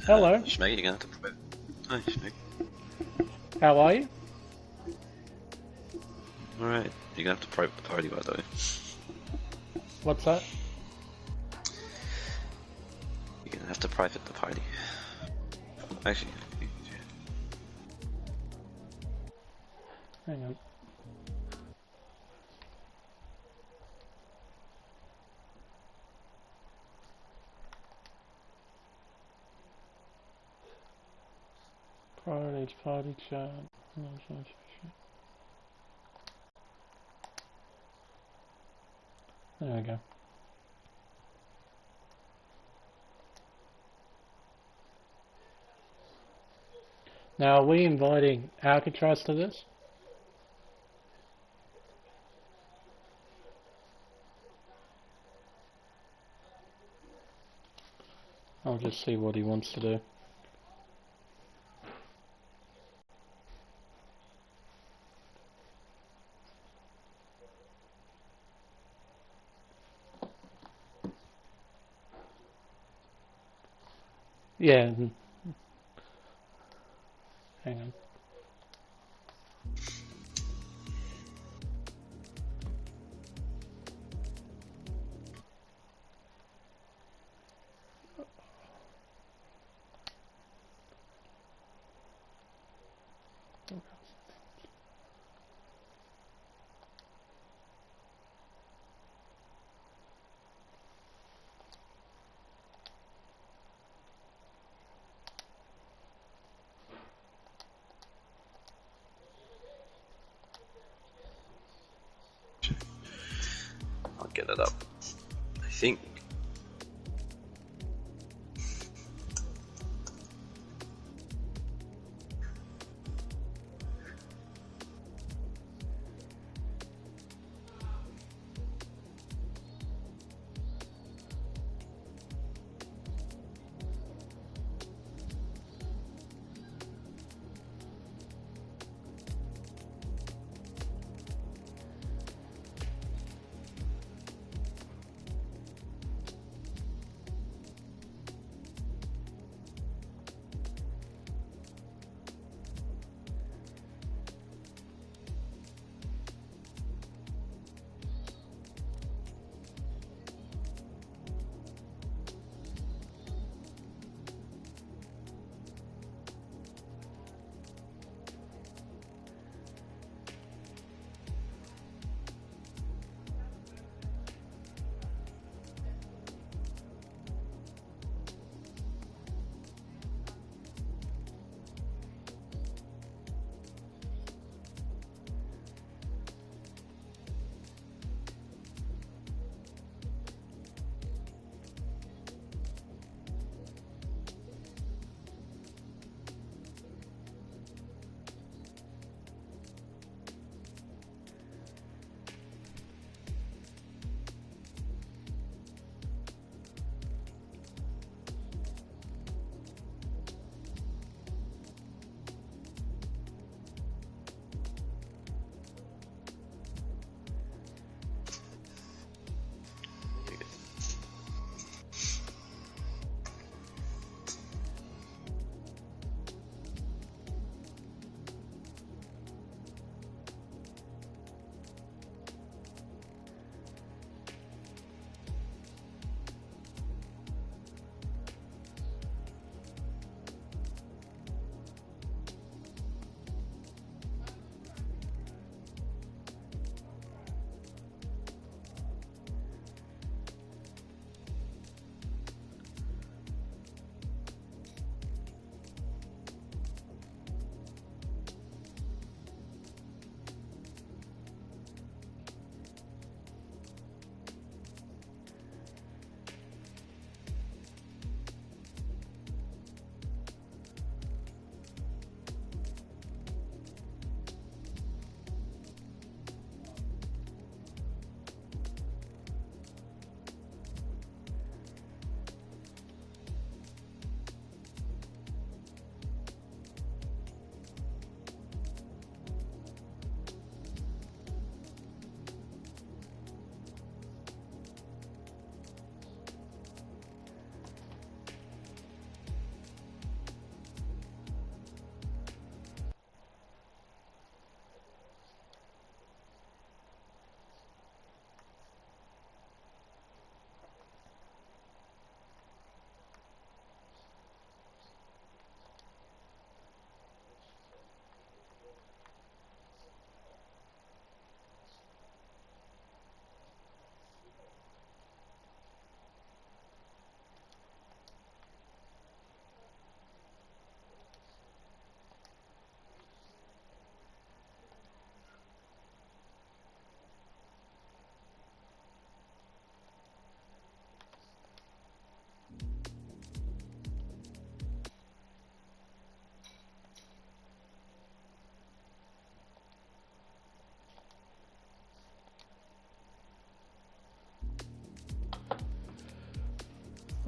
Hello. Schmeg, you're gonna have to private. Hi, Schmeg. How are you? Alright, you're gonna have to private the party, by the way. What's that? You're gonna have to private the party. Actually, Hang on. Priorities, party chat. There we go. Now, are we inviting Alcatraz to this? I'll just see what he wants to do. Yeah. Hang on. I'll get it up. I think.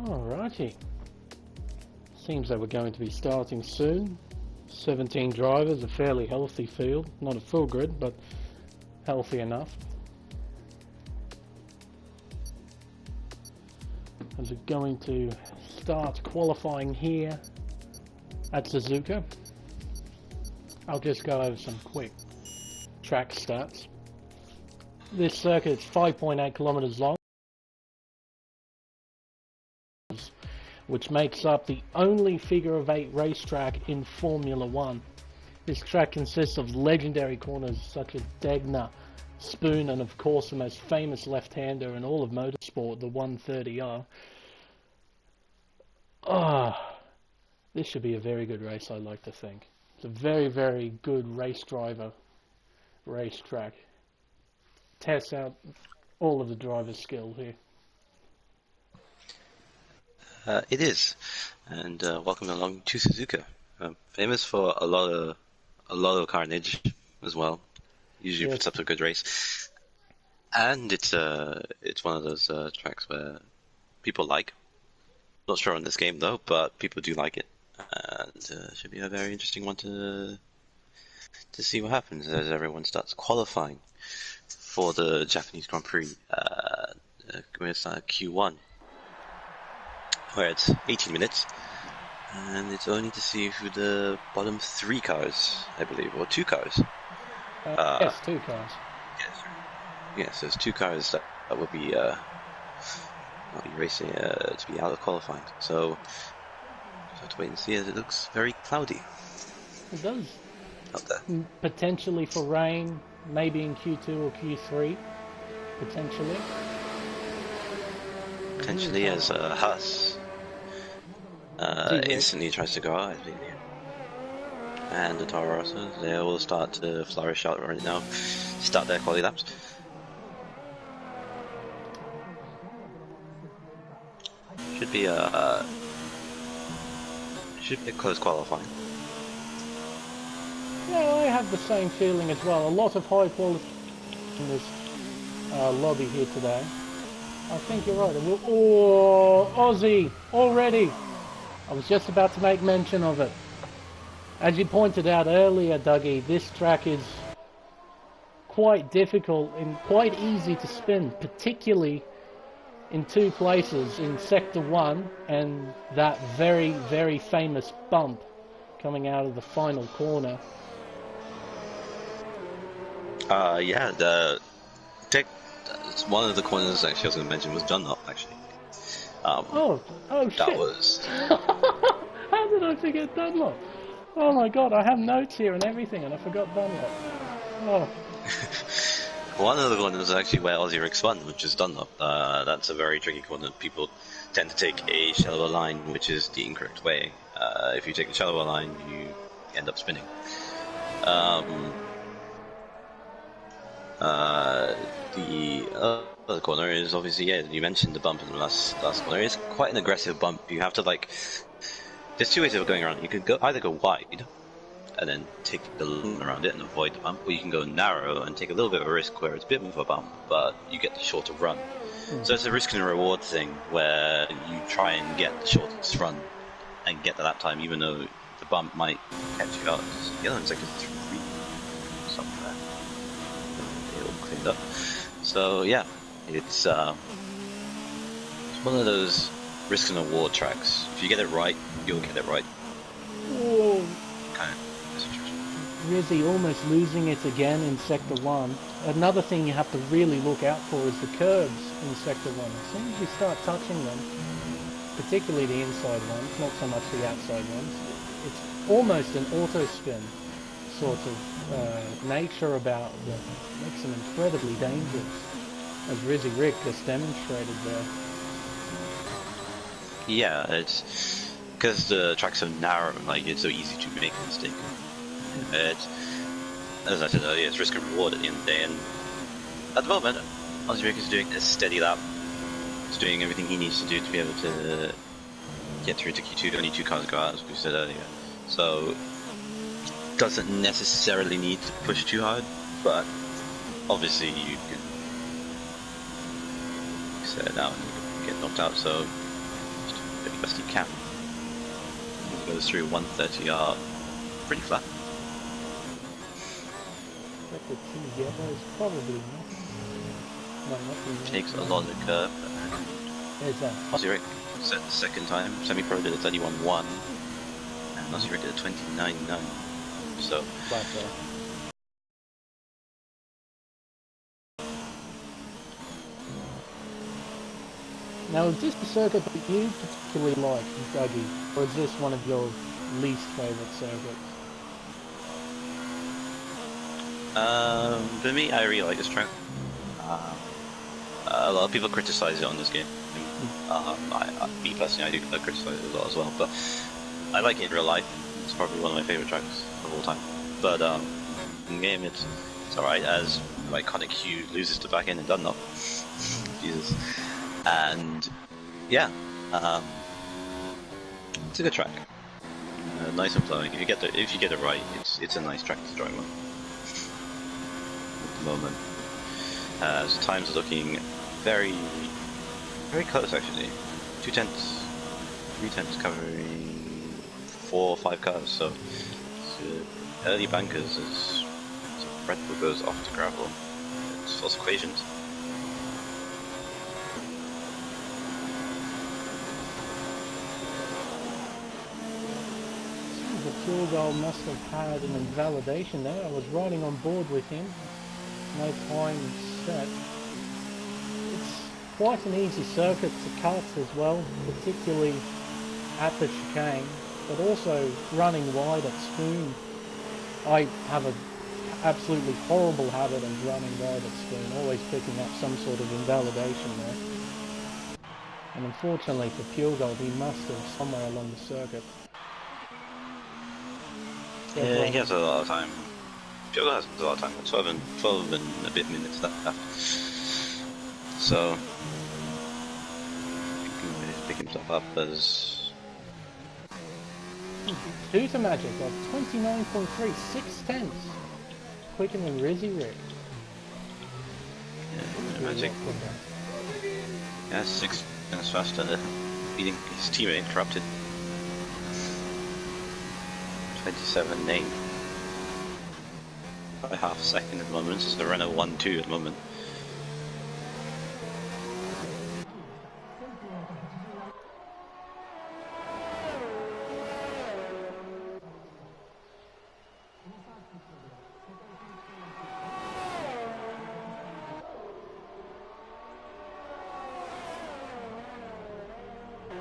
Alrighty. Seems that we're going to be starting soon. 17 drivers, a fairly healthy field. Not a full grid, but healthy enough. As we're going to start qualifying here at Suzuka. I'll just go over some quick track stats. This circuit is 5.8 kilometers long, which makes up the only figure-of-8 racetrack in Formula One. This track consists of legendary corners such as Degner, Spoon, and of course the most famous left-hander in all of motorsport, the 130R. This should be a very good race, I like to think. It's a very, very good race driver racetrack. Tests out all of the driver's skill here. It is, and welcome along to Suzuka. Famous for a lot of carnage as well. Usually puts up a good race, and it's one of those tracks where people like. Not sure on this game though, but people do like it, and should be a very interesting one to see what happens as everyone starts qualifying for the Japanese Grand Prix. We're starting Q1. Where it's 18 minutes, and it's only to see who the bottom 3 cars, I believe, or 2 cars. Yes, 2 cars. Yes, there's 2 cars that will be racing to be out of qualifying. So we'll have to wait and see, as it looks very cloudy. It does. Out there. Potentially for rain, maybe in Q2 or Q3. Potentially. Potentially, as Haas instantly tries to go out, I think. And the Toro Rosso, they will start to flourish out right now, start their quality laps. Should be a close qualifying. Yeah, I have the same feeling as well. A lot of high quality in this lobby here today. I think you're right. Oh, Aussie, already. I was just about to make mention of it. As you pointed out earlier, Dougie, this track is quite difficult and quite easy to spin, particularly in 2 places, in Sector 1 and that very, very famous bump coming out of the final corner. It's one of the corners actually I was going to mention was Dunlop actually. Shit. That was. How did I forget Dunlop? Oh my god, I have notes here and everything, and I forgot Dunlop. Oh. One of the corners is actually where Aussie Rick spun, which is Dunlop. That's a very tricky corner. People tend to take a shallower line, which is the incorrect way. If you take the shallower line, you end up spinning. The other corner is obviously, you mentioned the bump in the last corner. It's quite an aggressive bump. You have to there's 2 ways of going around. You could either go wide and then take the line around it and avoid the bump, or you can go narrow and take a little bit of a risk where it's a bit of a bump, but you get the shorter run. So it's a risk and reward thing where you try and get the shortest run and get the lap time, even though the bump might catch you out. The other one's like a 3 somewhere. They all cleaned up. So yeah, it's one of those risk and reward tracks. If you get it right, you'll get it right. Whoa. Kind of situation. Rizzy almost losing it again in Sector 1. Another thing you have to really look out for is the curbs in Sector 1. As soon as you start touching them, particularly the inside ones, not so much the outside ones, it's almost an auto spin sort of nature about them. Makes them incredibly dangerous, as Rizzy Rick just demonstrated there. Yeah, it's because the track's so narrow, it's so easy to make a mistake. It's, as I said earlier, it's risk and reward at the end of the day, and at the moment, Aussie Rick is doing a steady lap. He's doing everything he needs to do to be able to get through to Q2. Only 2 cars go out, as we said earlier, so doesn't necessarily need to push too hard, but obviously you can set it down and get knocked out, so just do the best you can. It goes through 130R, pretty flat. But the two yellows probably not. No, nothing. Takes a lot of the curve. There's that. Ozzy set the second time. Semi-Pro did a 31.1, and Ozzy did a 29.9. So. But, now, is this the circuit that you particularly like, Dougie, or is this one of your least favourite circuits? For me, I really like this track. A lot of people criticize it on this game. Me personally, I do criticize it a lot as well, but I like it in real life. It's probably one of my favourite tracks of all time. But in game, it's alright, as iconic Hugh loses to back end and done up. Jesus. And yeah, it's a good track. Nice and flowing. If you get it right, it's a nice track to drive on. At the moment, as times are looking very, very close actually. 2/10, 3/10 covering 4 or 5 cars. So early bankers as Red Bull goes off to gravel. It's false equations. The fuel goal must have had an invalidation there. I was riding on board with him. No time set. It's quite an easy circuit to cut as well, particularly at the chicane, but also running wide at Spoon. I have an absolutely horrible habit of running wide at Spoon, always picking up some sort of invalidation there. And unfortunately for Pure he must have somewhere along the circuit. Yeah, he has a lot of time. Pure has a lot of time. 12 and a bit minutes left. So he can always pick himself up as Tutor Magic of 29.3, 6/10. Quicker than Rizzy Rick. Yeah, Magic. Yeah, 6 minutes faster, beating his teammate Corrupted. 27.8 by half a second at the moment. It's the Renault 1-2 at the moment.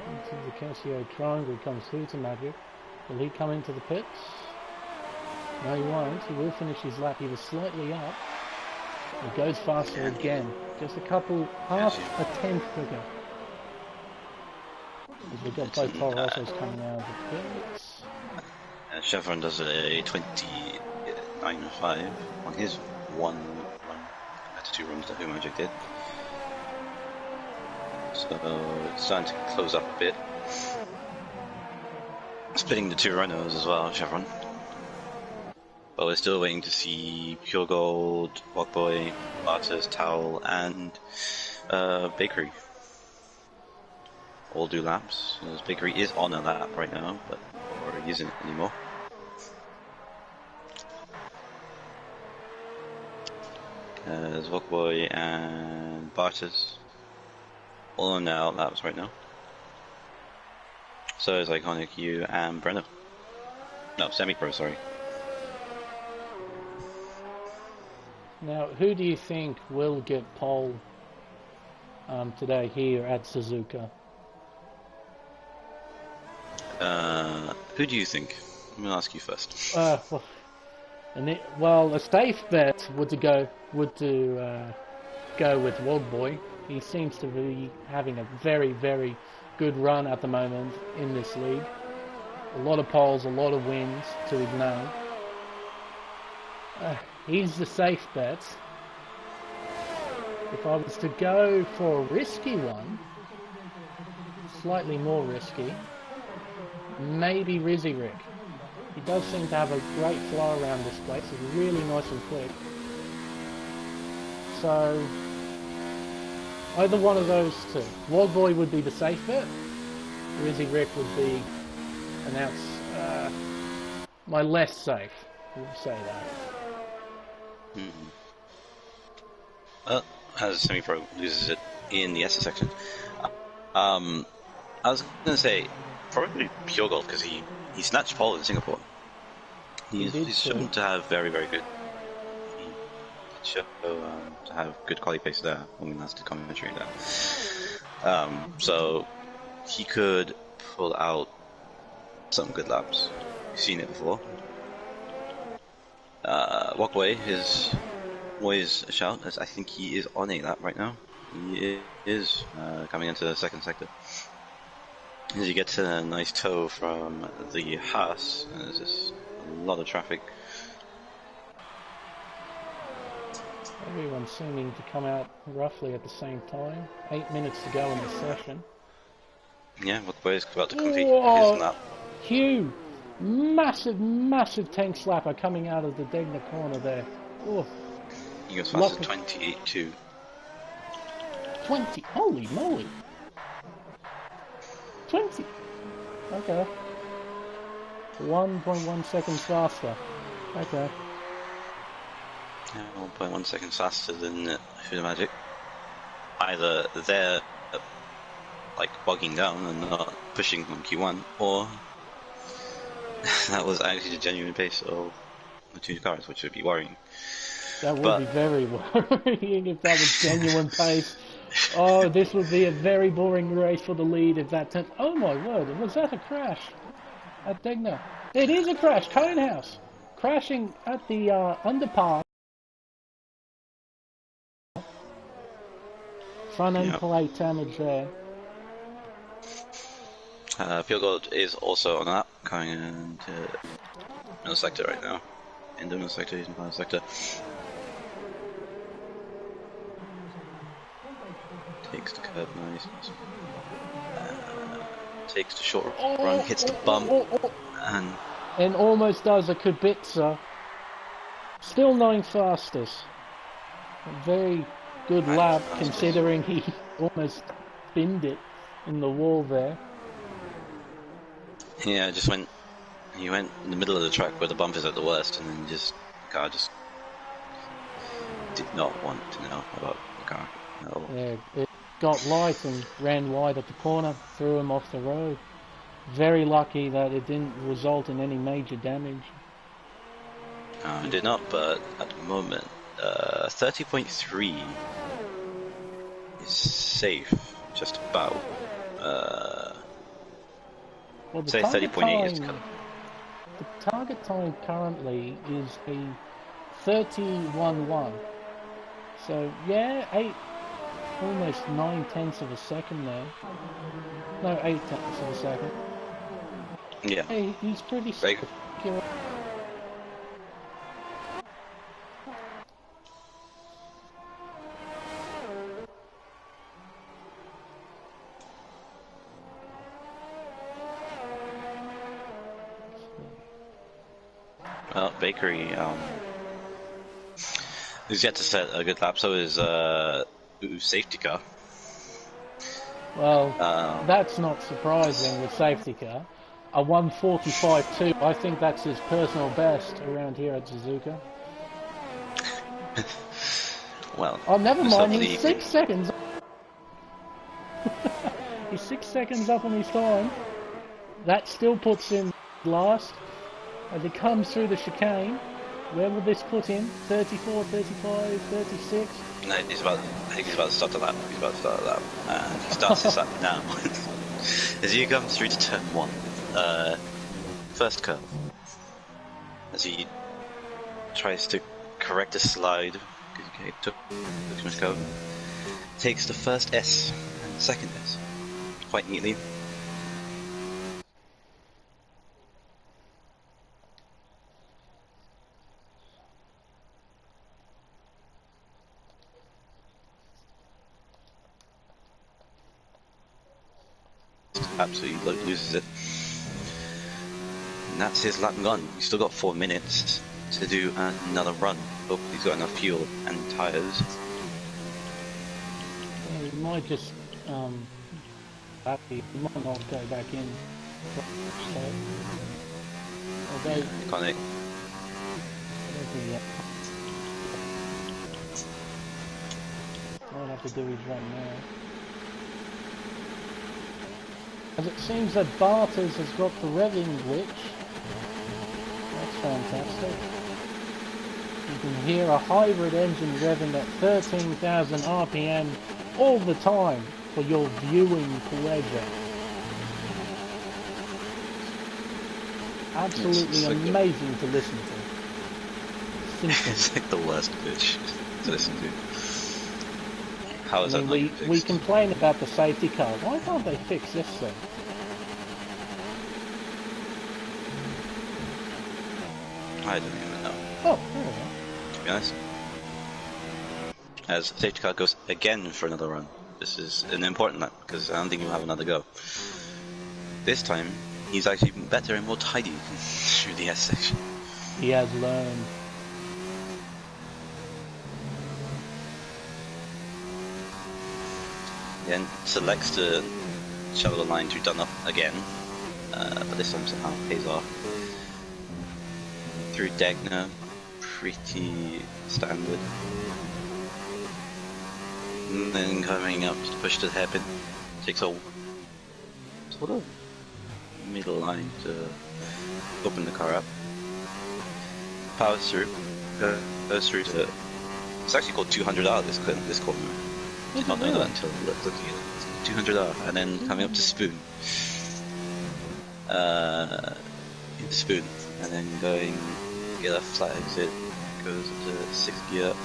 Into the Casio triangle comes Tutor Magic. Will he come into the pits? No, he won't. He will finish his lap. He was slightly up. He goes faster again. Just a couple, half a tenth quicker. As we've got both Toro Rossos coming out of the pits. Chevron does a 29.5 on his one run compared to 2 runs that Who Magic did. So it's starting to close up a bit. Splitting the 2 Renaults as well, Chevron. But we're still waiting to see Pure Gold, Walkboy, Barters, Towel, and Bakery all do laps. As Bakery is on a lap right now, but he isn't anymore. There's Walkboy and Barters all on out laps right now. So is Iconic U and Brenner. No, Semi-Pro, sorry. Now, who do you think will get pole today here at Suzuka? Who do you think? I'm gonna ask you first. Well, a safe bet would to go with Wogboy. He seems to be having a very, very good run at the moment in this league. A lot of poles, a lot of wins to his name. He's the safe bet. If I was to go for a risky one, slightly more risky, maybe Rizzy Rick. He does seem to have a great flow around this place. It's really nice and quick. So, either one of those two. Wogboy would be the safe bet. Rizzy Rick would be my less safe. We'll say that. As semi-pro loses it in the SS section. I was going to say probably pure gold because he snatched pole in Singapore. He's shown to have very good. He did show to have good quality pace there when we last did commentary there. So he could pull out some good laps. We've seen it before. Walkway is always a shout, as I think he is on a lap right now. He is coming into the second sector. As you get to a nice tow from the Haas, there's just a lot of traffic. Everyone's seeming to come out roughly at the same time. 8 minutes to go in the session. Yeah, Walkway is about to complete his lap. Hugh! Massive tank slapper coming out of the Degner corner there. Oh. He goes fast as 28.2. 20? Holy moly! 20! Okay. 1.1 seconds faster. Okay. Yeah, 1.1 seconds faster than Food Magic. Either they're like bogging down and not pushing on Q1, or that was actually the genuine pace of the two cars, which would be worrying. That would be very worrying if that was genuine pace. Oh, this would be a very boring race for the lead if that turned... Oh my word, was that a crash at Degner? It is a crash, Conehouse! Crashing at the underpass. Front end plate damage there. Pure Gold is also on that, coming into middle sector right now. In the middle sector, he's in the final sector. Takes the curve nice. Takes the short run, hits the bump, and almost does a Kubica. Still 9 fastest. A very good lap considering he almost spinned it in the wall there. Yeah, he went in the middle of the track where the bump is at the worst, and then the car just did not want to know about the car at all. Yeah, it got light and ran wide at the corner, threw him off the road. Very lucky that it didn't result in any major damage. It did not, but at the moment, 30.3 is safe, just about. Well, say 30.8 is cut. The target time currently is a 31.1. So yeah, almost 9/10 of a second there. No, 8/10 of a second. Yeah. Hey, he's pretty accurate. Well, Bakery is yet to set a good lap, so is safety car. Well, that's not surprising with safety car. A 1:45.2, I think that's his personal best around here at Suzuka. Well, oh, never mind, he's 6 seconds. He's 6 seconds up on his time. That still puts him last. As he comes through the chicane, where will this put him? 34, 35, 36? No, I think he's about to start the lap. He's about to start the lap. And he starts his lap now. As he comes through to turn 1, first curve. As he tries to correct a slide, because he took too much curve, takes the first S and the second S quite neatly. Absolutely loses it. And that's his lap gone. He's still got 4 minutes to do another run. Hope he's got enough fuel and tyres. He might just happy. He might not go back in. So, although, Iconic. all I have to do is run now. As it seems that Barters has got the revving glitch. That's fantastic. You can hear a hybrid engine revving at 13,000 RPM all the time for your viewing pleasure. Absolutely amazing to listen to. It's like the worst glitch to listen to. How is that not fixed? We complain about the safety car. Why can't they fix this thing? I don't even know. Oh, there we go. To be honest. As safety car goes again for another run. This is an important lap because I don't think he'll have another go. This time, he's actually better and more tidy through the S section. He has learned. Then selects to shallow the line through Dunlop again, but this time somehow pays off. Through Degner, pretty standard. And then coming up to push to the hairpin, takes a sort of middle line to open the car up. Powers through, goes through to, it's actually called 200R this corner. Did not know that until looking at it. 200R, and then coming up to Spoon. Into Spoon, and then going get a flat exit, goes to 6th gear,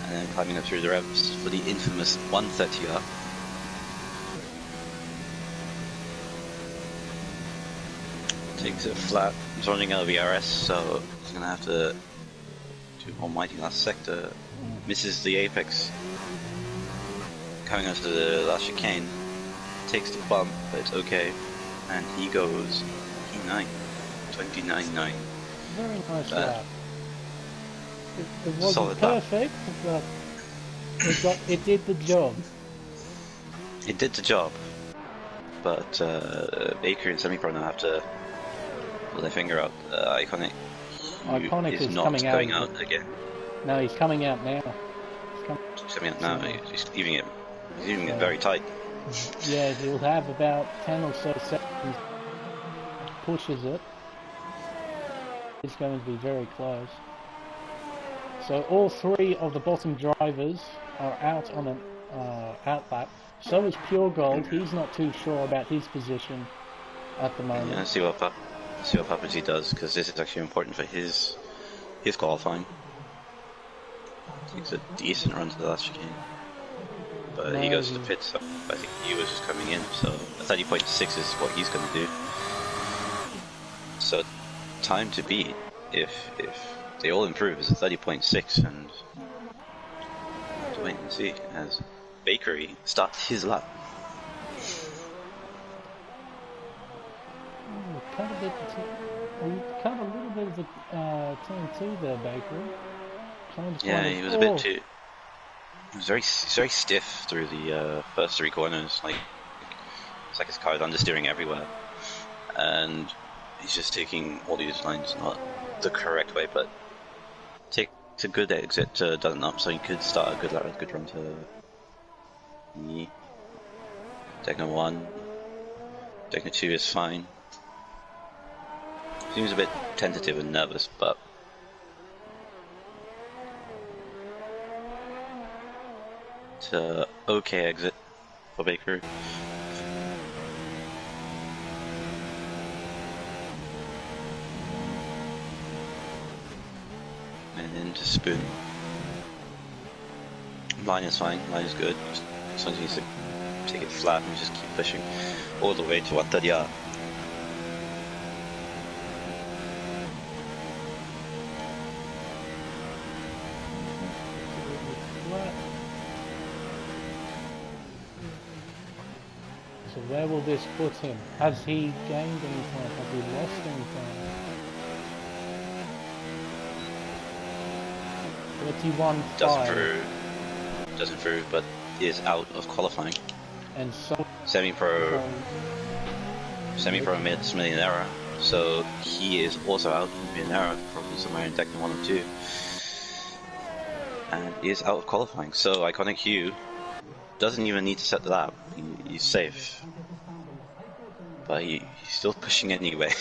and then climbing up through the revs for the infamous 130R. Takes it flat, he's running out of ERS, so he's gonna have to do almighty last sector. Misses the apex. Coming onto the last chicane, takes the bump, but it's okay, and he goes P9, 29.9. Very nice lap. It wasn't perfect, but it did the job. It did the job, but Baker and Semi-Pro now have to pull their finger out. Iconic Iconic is not coming out again. No, he's coming out now. He's coming out now. He's leaving it. He's leaving it very tight. Yeah, he'll have about 10 or so seconds. Pushes it. It's going to be very close. So all three of the bottom drivers are out on an out lap. So is Pure Gold. He's not too sure about his position at the moment. Yeah, see what Papaji does, because this is actually important for his qualifying. Takes a decent run to the last chicane. But he goes to the pit, so I think he was just coming in, so 30.6 is what he's going to do. So time to beat, if they all improve, is a 30.6, and we'll have to wait and see as Bakery starts his lap. Cut a little bit of the turn 2 there, Bakery. Yeah, he was a bit too. He was very stiff through the first three corners. Like it's like his car is understeering everywhere, and he's just taking all these lines not the correct way, but takes a good exit to Dun up, so he could start a good run to the Degner 1. Degner 2 is fine. Seems a bit tentative and nervous, but it's a okay exit for Baker. And into Spoon. Line is fine, line is good. As long as he needs to take it flat and just keep pushing all the way to 130R. So where will this put him? Has he gained any time? Has he lost any time? 31.5. Doesn't prove, but he is out of qualifying. And so Semi-pro mid-millionaire, so he is also out in millionaire, probably somewhere in Tekken 1 or 2. And he is out of qualifying, so Iconic Hugh doesn't even need to set the lap. He's safe. But he's still pushing anyway.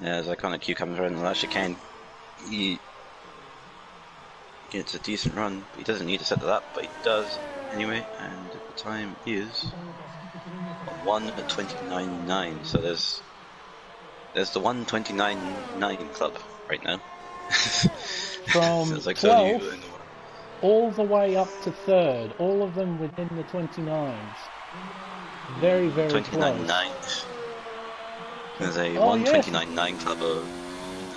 Yeah, as Iconic Hugh comes around the last chicane, he gets a decent run, but he doesn't need to set the lap, but he does anyway, and the time is 1:29.9, so there's the 1:29.9 club right now. From like 12th all the way up to 3rd, all of them within the 29s. Very, very 29.9. There's a 1:29.9 club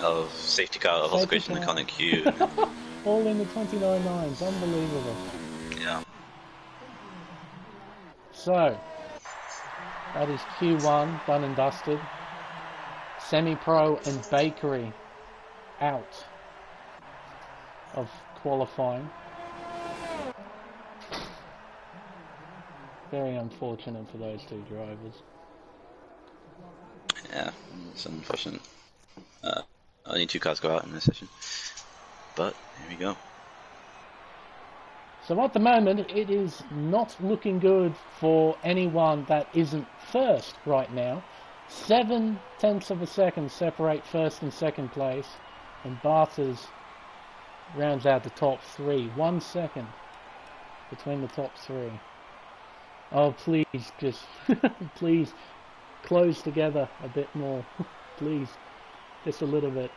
of safety car, of also creation Iconic Hugh. All in the 29.9s, unbelievable. Yeah. So, that is Q1 done and dusted. Semi-Pro and Bakery out of qualifying. Very unfortunate for those two drivers. Yeah, it's unfortunate. Only 2 cars go out in this session. But, here we go. So at the moment, it is not looking good for anyone that isn't first right now. 0.7 of a second separate first and second place, and Barters rounds out the top 3. 1 second between the top 3. Oh, please, just please close together a bit more. Please, just a little bit.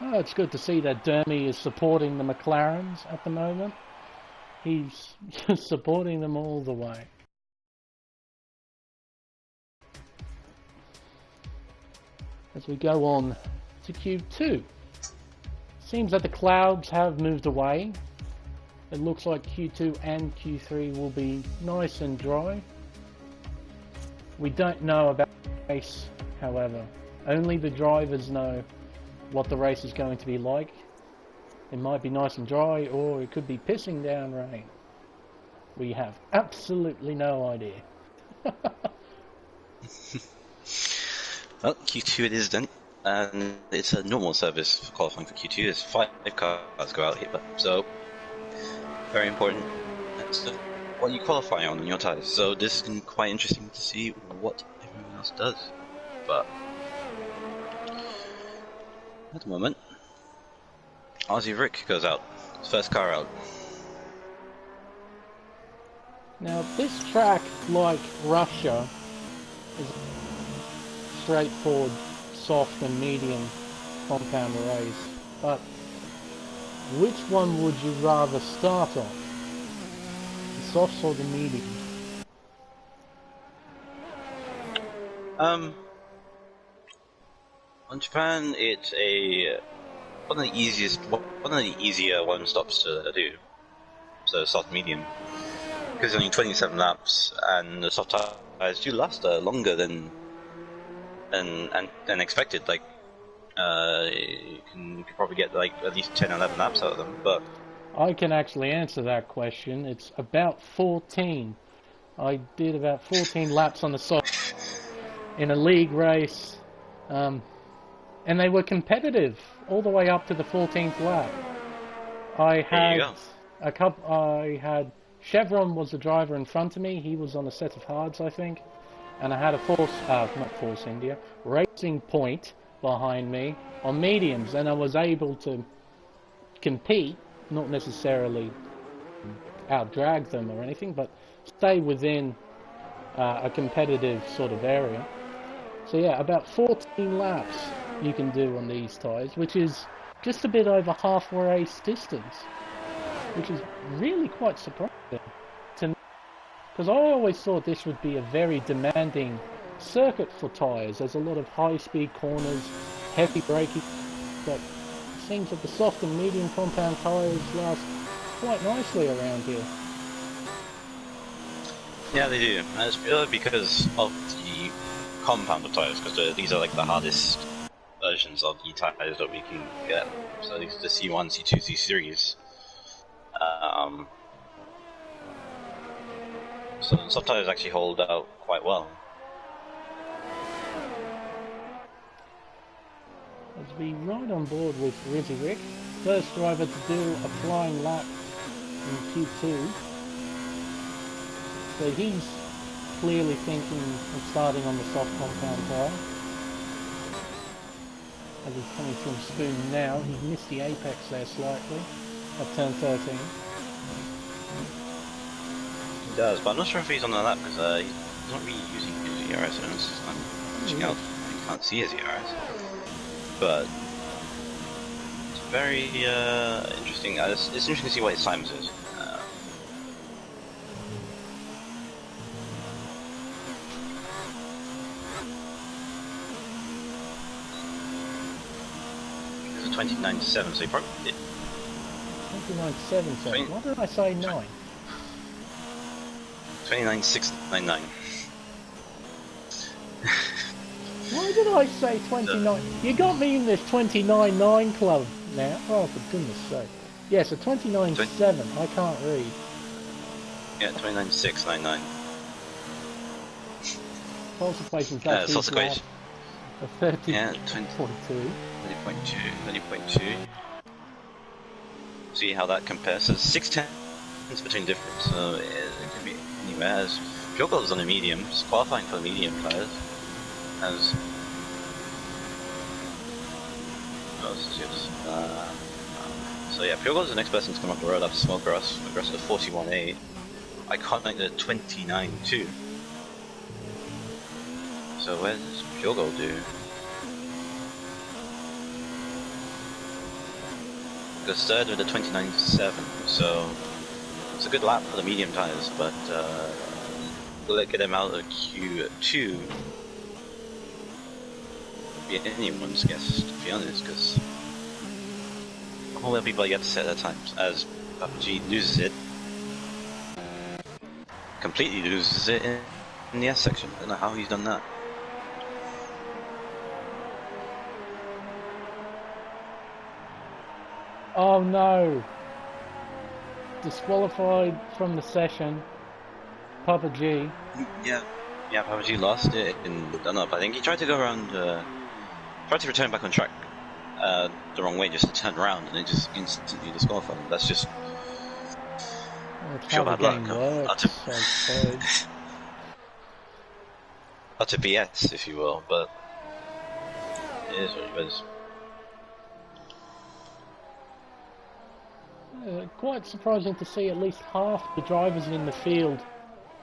Oh, it's good to see that Dermy is supporting the McLarens at the moment. He's supporting them all the way. As we go on to Q2. Seems that the clouds have moved away. It looks like Q2 and Q3 will be nice and dry. We don't know about the race, however. Only the drivers know what the race is going to be like. It might be nice and dry, or it could be pissing down rain. We have absolutely no idea. Well, Q2 it is done, and it's a normal service for qualifying for Q2. There's 5 cars go out here, so very important. That's what you qualify on your tyres. So this is going to be quite interesting to see what everyone else does. But at the moment, Aussie Rick goes out. First car out. Now this track, like Russia, is straightforward, soft and medium compound race. But which one would you rather start on? The softs or the medium? On Japan, it's one of the easier one stops to do. So soft medium, because it's only 27 laps, and the soft tires do last longer than expected. Like you can probably get like at least 10-11 laps out of them. But I can actually answer that question. It's about 14. I did about 14 laps on the soft in a league race, and they were competitive all the way up to the 14th lap. I had Chevron was the driver in front of me. He was on a set of hards, I think, and I had a Racing Point behind me on mediums, and I was able to compete, not necessarily out-drag them or anything, but stay within a competitive sort of area. So yeah, about 14 laps you can do on these tyres, which is just a bit over half race distance, which is really quite surprising to me. Because I always thought this would be a very demanding circuit for tyres. There's a lot of high-speed corners, heavy braking, but it seems that the soft and medium compound tyres last quite nicely around here. Yeah, they do. And it's purely because of the compound of tyres, because these are like the hardest versions of the tyres that we can get. So these are the C1, C2, C3s. So some tyres actually hold out quite well. As we ride on board with Rizzy Rick, first driver to do a flying lap in Q2. So he's clearly thinking of starting on the soft compound tyre. As he's coming from Spoon now, he's missed the apex there slightly at turn 13. He does, but I'm not sure if he's on the lap because he's not really using his ERS. I'm reaching out. You can't see his ERS, but it's very interesting. It's interesting to see what his times is. It's a 29.7, so he probably did. 29.7, so why did I say 9? 29.699. Why did I say 29? You got me in this 29.9 club now. Oh, for goodness sake. Yes, a 29.7. I can't read. Yeah, 29.699. False equations. That's false equation. A 30.2. Yeah, 20.2. 30.2. See how that compares. So 6 tenths between difference. So it could be anywhere. As Pure on the mediums, qualifying for the medium tyres. As so yeah, Pure is the next person to come up the road after Smokegrass. Smokegrass at 41.8. Iconic at 29.2. So where does Pure do? Goes third with a 29.7. So it's a good lap for the medium tyres, but will it get him out of Q2? Be anyone's guess, to be honest, because all the people get to set their times. As PUBG loses it, completely loses it in the S section. I don't know how he's done that. Oh no! Disqualified from the session. PUBG. Yeah, PUBG lost it in the run-up. I think he tried to go around, tried to return back on track the wrong way, just to turn around, and it just instantly disqualified him. That's just pure bad luck. Utter BS, if you will, but it is what it is. Quite surprising to see at least half the drivers in the field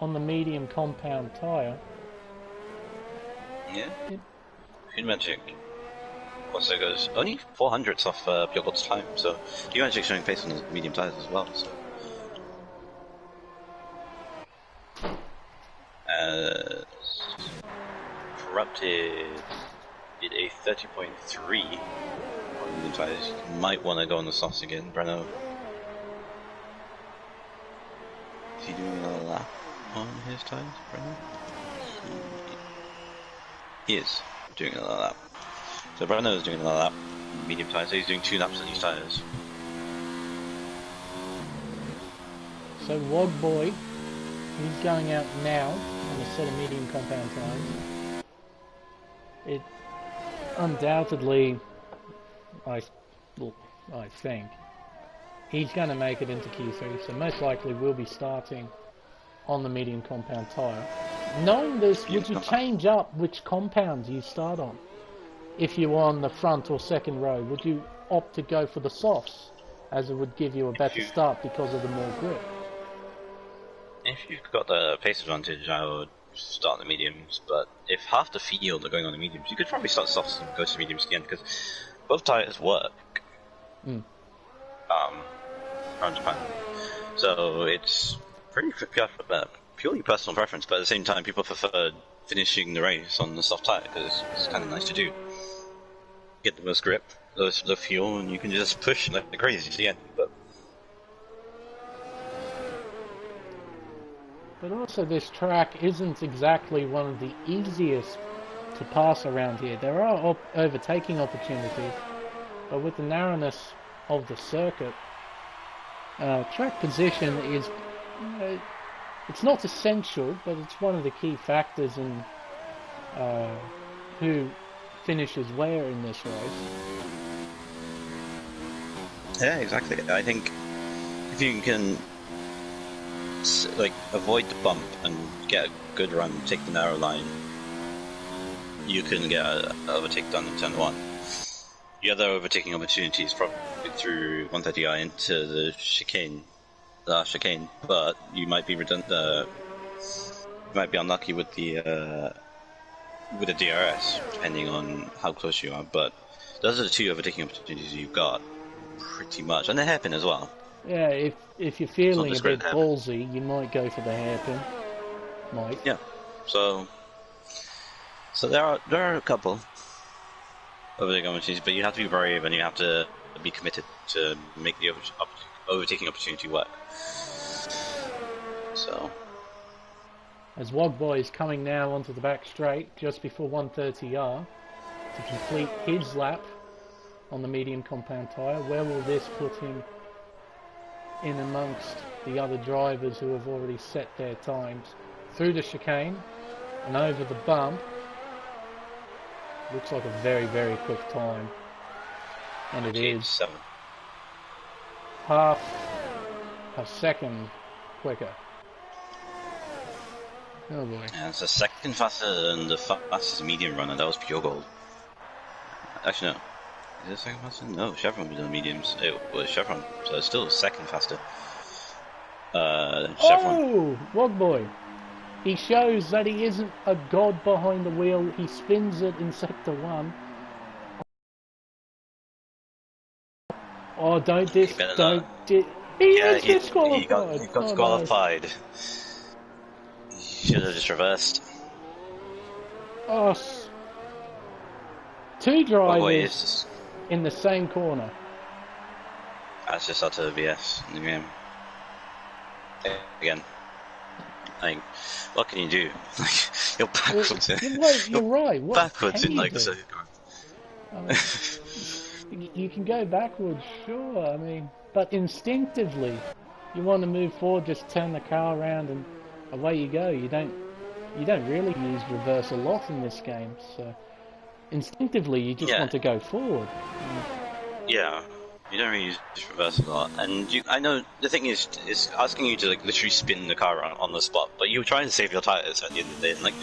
on the medium compound tyre. Yeah. Good Magic. What's that goes? Only 400s off Pure Gold's time, so Good Magic showing pace on the medium tyres as well. So. Corrupted did a 30.3 on medium tyres. You might want to go on the softs again, Breno. Is he doing another lap on his tyres, Breno? He is doing another lap. So Breno is doing another lap on medium tyres, so he's doing 2 laps on these tyres. So Wog Boy, he's going out now on a set of medium compound tyres. It undoubtedly, I think, he's going to make it into Q3, so most likely we'll be starting on the medium compound tyre. Knowing this, would you change up which compounds you start on? If you were on the front or second row, would you opt to go for the softs, as it would give you a better start because of the more grip? If you've got the pace advantage, I would start the mediums, but if half the field are going on the mediums, you could probably start softs and go to mediums again, because both tyres work. Around Japan. So it's pretty purely personal preference, but at the same time, people prefer finishing the race on the soft tire because it's kind of nice to do. Get the most grip, the fuel, and you can just push like crazy to the end. But also, this track isn't exactly one of the easiest to pass around here. There are overtaking opportunities, but with the narrowness of the circuit, track position is, it's not essential, but it's one of the key factors in who finishes where in this race. Yeah, exactly. I think if you can like avoid the bump and get a good run, take the narrow line, you can get an overtake done in turn 1. The other overtaking opportunities probably through 130i into the chicane, but you might be you might be unlucky with the DRS, depending on how close you are. But those are the 2 overtaking opportunities you've got, pretty much, and the hairpin as well. Yeah, if you're feeling a bit ballsy, you might go for the hairpin. Might. Yeah. So there are a couple overtaking opportunities, but you have to be brave and you have to be committed to make the overtaking opportunity work. So, as Wogboy is coming now onto the back straight just before 130R to complete his lap on the medium compound tyre, where will this put him in amongst the other drivers who have already set their times? Through the chicane and over the bump. Looks like a very, very quick time. And it is 7. half a second quicker. Oh boy. Yeah, it's a second faster than the fastest medium runner. That was pure gold. Actually, no. Is it a second faster? No, Chevron was on mediums. It was Chevron, so it's still a second faster. Chevron. Oh, Wogboy. He shows that he isn't a god behind the wheel. He spins it in sector 1. Oh, don't He is disqualified. He got disqualified. He should have just reversed. Oh, 2 drivers in the same corner. That's just utter BS in the game. Again. Like, what can you do? Like, you're backwards. You're right. What backwards in like the circuit. You can go backwards, sure. I mean, but instinctively, you want to move forward. Just turn the car around and away you go. You don't really use reverse a lot in this game. So instinctively, you just want to go forward. Yeah. You don't really use reverse a lot, and I know the thing is asking you to like literally spin the car on the spot, but you're trying to save your tires at the end of the day, and like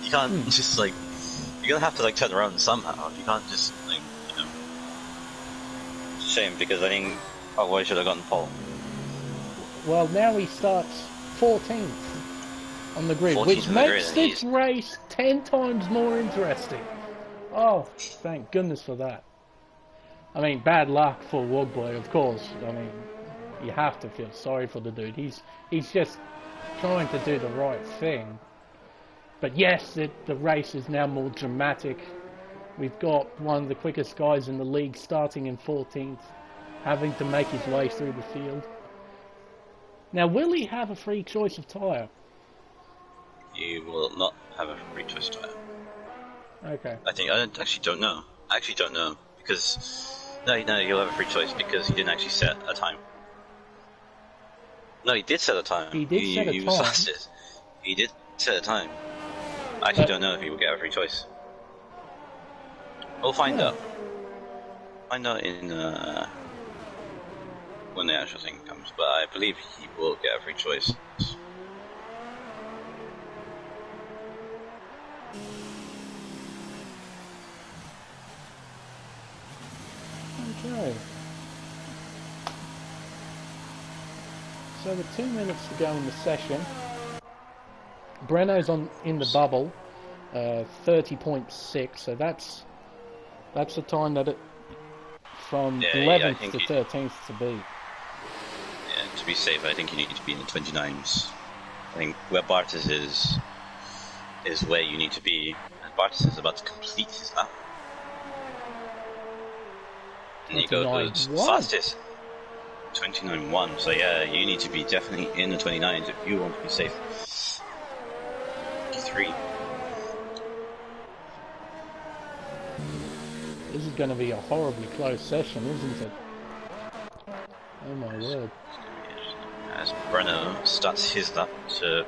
you can't just like you're gonna have to like turn around somehow. You can't just like It's a shame because I think I should have gotten pole. Well, now he starts 14th on the grid, which makes this race 10 times more interesting. Oh, thank goodness for that. I mean, bad luck for Wogboy, of course. I mean, you have to feel sorry for the dude. He's just trying to do the right thing. But yes, the race is now more dramatic. We've got one of the quickest guys in the league starting in 14th, having to make his way through the field. Now, will he have a free choice of tyre? You will not have a free choice tyre. Okay. I actually don't know. I actually don't know because. No, you'll have a free choice because he didn't actually set a time. No, he did set a time. He did set a time. He was fastest. He did set a time. I actually don't know if he will get a free choice. We'll find out. Find out in when the actual thing comes, but I believe he will get a free choice. Okay. So with 2 minutes to go in the session, Breno's in the bubble, 30.6. So that's the time that it from 11th to 13th to beat. Yeah, to be safe, I think you need to be in the 29s think where Bartis is where you need to be, and Bartis is about to complete his lap. And you go the fastest 29.1, so yeah, you need to be definitely in the 29s if you want to be safe. 3. This is going to be a horribly close session, isn't it? Oh my word. As Brenner starts his lap to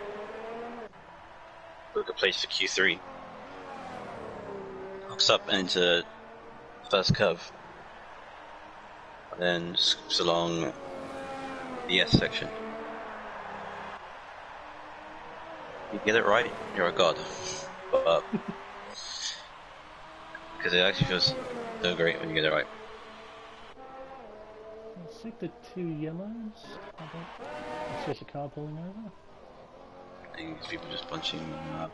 book a place for Q3. Hooks up into first curve. And then scoops along the S section. You get it right, you're a god. But because it actually feels so great when you get it right. Sector 2 yellows. It's just a car pulling over. I think these people just punching up.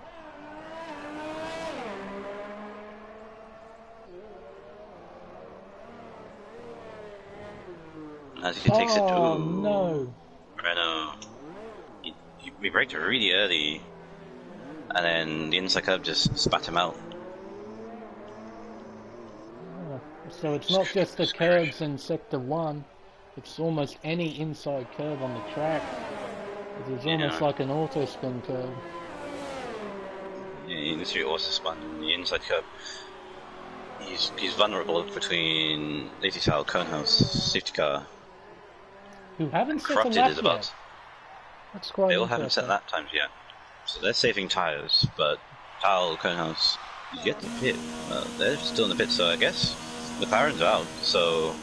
As he takes it to... Oh no! Renault. We braked really early, and then the inside curve just spat him out. Oh, so it's not just the curves in Sector 1, it's almost any inside curve on the track. It is almost like an auto spin curve. Yeah, you can see auto spin on the inside curve. He's vulnerable between Lazy Tile, Conehouse, safety car. Who haven't set a lap yet. That's quite They all haven't set lap times yet. So they're saving tyres, but Tile, Conehouse, yet to pit. They're still in the pit, so I guess McLaren's out, so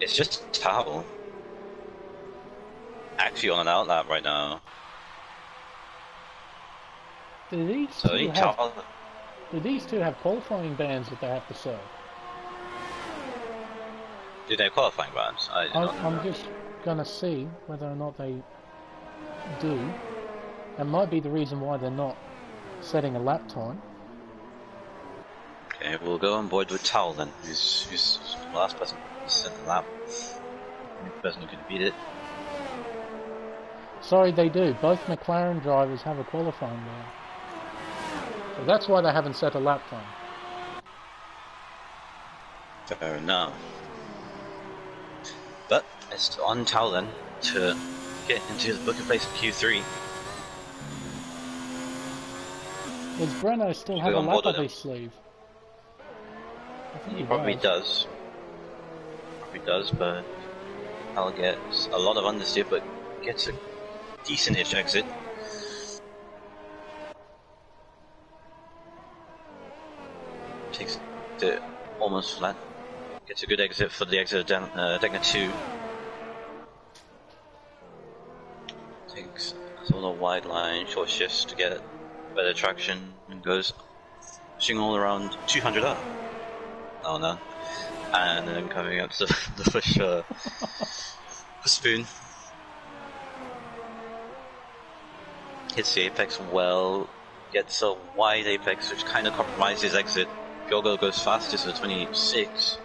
it's just Tile. Actually on an out lap right now. Do these two have qualifying bans that they have to serve? Do they have qualifying bans? I'm just gonna see whether or not they do. That might be the reason why they're not setting a lap time. Okay, we'll go on board with Towel then, who's the last person to set the lap. The person who can beat it. Sorry, they do. Both McLaren drivers have a qualifying ban. So that's why they haven't set a lap time. Fair enough. But it's on Towel then to get into the booking place in Q3. Does Breno still have a lap up his sleeve? I think he probably does. Probably does, but I'll get a lot of understeer, but gets a decent-ish exit. Takes it almost flat. Gets a good exit for the exit of Degna 2. Takes a sort of wide line, short shifts to get better traction, and goes pushing all around 200 up. Oh no. And then coming up to the push for Spoon. Hits the apex well, gets a wide apex which kind of compromises exit. Gogo goes fastest with 26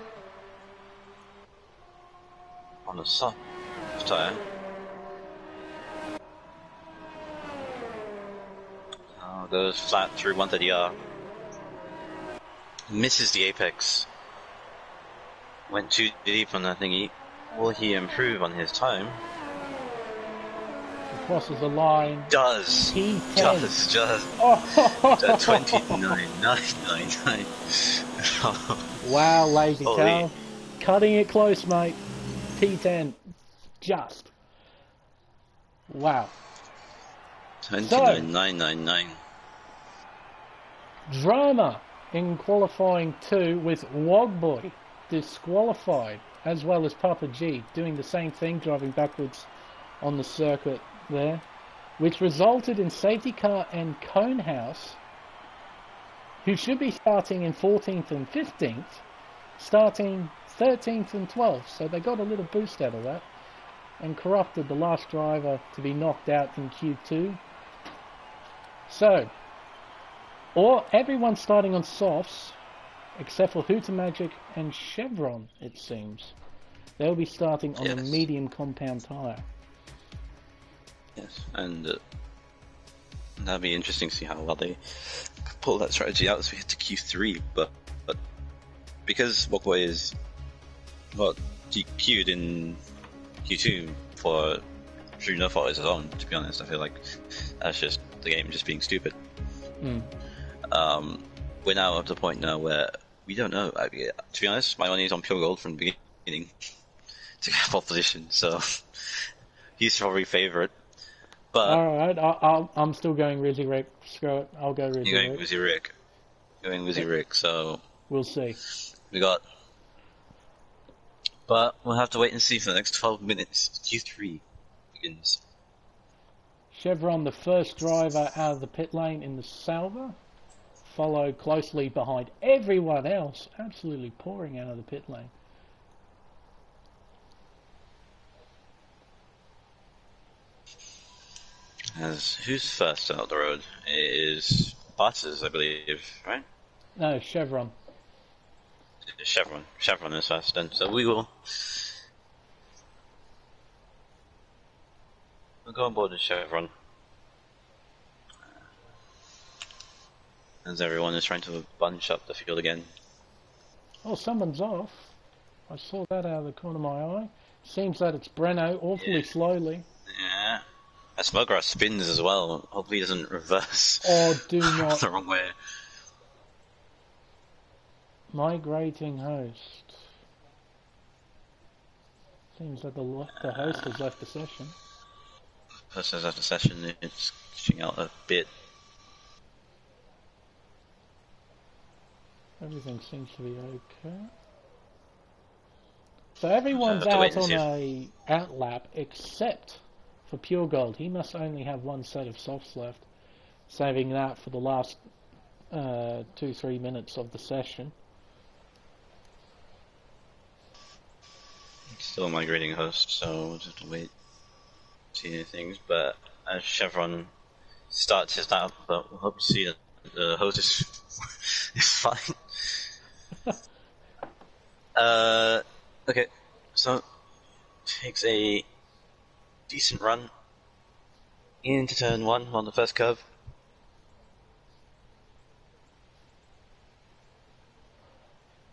on the soft tire. Goes flat through 130R. Misses the apex. Went too deep on that thingy. Will he improve on his time? He crosses the line. Does. P10. Does. Oh. 29.999. Wow, Lazy Tail. Cutting it close, mate. P10. Just. Wow. 29.999. Drama in qualifying 2 with Wogboy disqualified, as well as Papa G doing the same thing, driving backwards on the circuit there, which resulted in safety car and Conehouse, who should be starting in 14th and 15th, starting 13th and 12th. So they got a little boost out of that and corrupted the last driver to be knocked out in Q2. So, or everyone starting on softs, except for Hooter Magic and Chevron, it seems. They'll be starting on a medium compound tyre. Yes, and that'd be interesting to see how well they pull that strategy out as we hit to Q3. But because Walkway is DQ'd in Q2 for through no fault of his own, to be honest, I feel like that's just the game just being stupid. We're now up to the point now where we don't know. I mean, to be honest, my money is on Pure Gold from the beginning to get pole position, so he's probably favourite. But alright, I'm still going Rizzy Rick. Screw it, I'll go Rizzy you're going Rick. Wizzy Rick. Going Wizzy Rick, so We'll see. we got. But we'll have to wait and see for the next 12 minutes. Q3 begins. Chevron, the first driver out of the pit lane in the Sauber, followed closely behind everyone else, absolutely pouring out of the pit lane. As who's first out the road? It is Butters, I believe, right? No, Chevron. Chevron. Chevron is first, then. So we'll go on board with Chevron. As everyone is trying to bunch up the field again. Oh, someone's off. I saw that out of the corner of my eye. Seems that it's Breno, awfully slowly. Yeah. As Smuggler spins as well. Hopefully he doesn't reverse. Oh, do not. The wrong way. Migrating host. Seems that the host has left the session. Person has left the session, it's pushing out a bit. Everything seems to be okay. So everyone's out on a outlap except for Pure Gold. He must only have one set of softs left, saving that for the last 2-3 minutes of the session. Still migrating host, so we'll just have to wait to see things. But as Chevron starts his lap, but we'll hope to see that the host is fine. Okay, so takes a decent run into turn 1 on the first curve.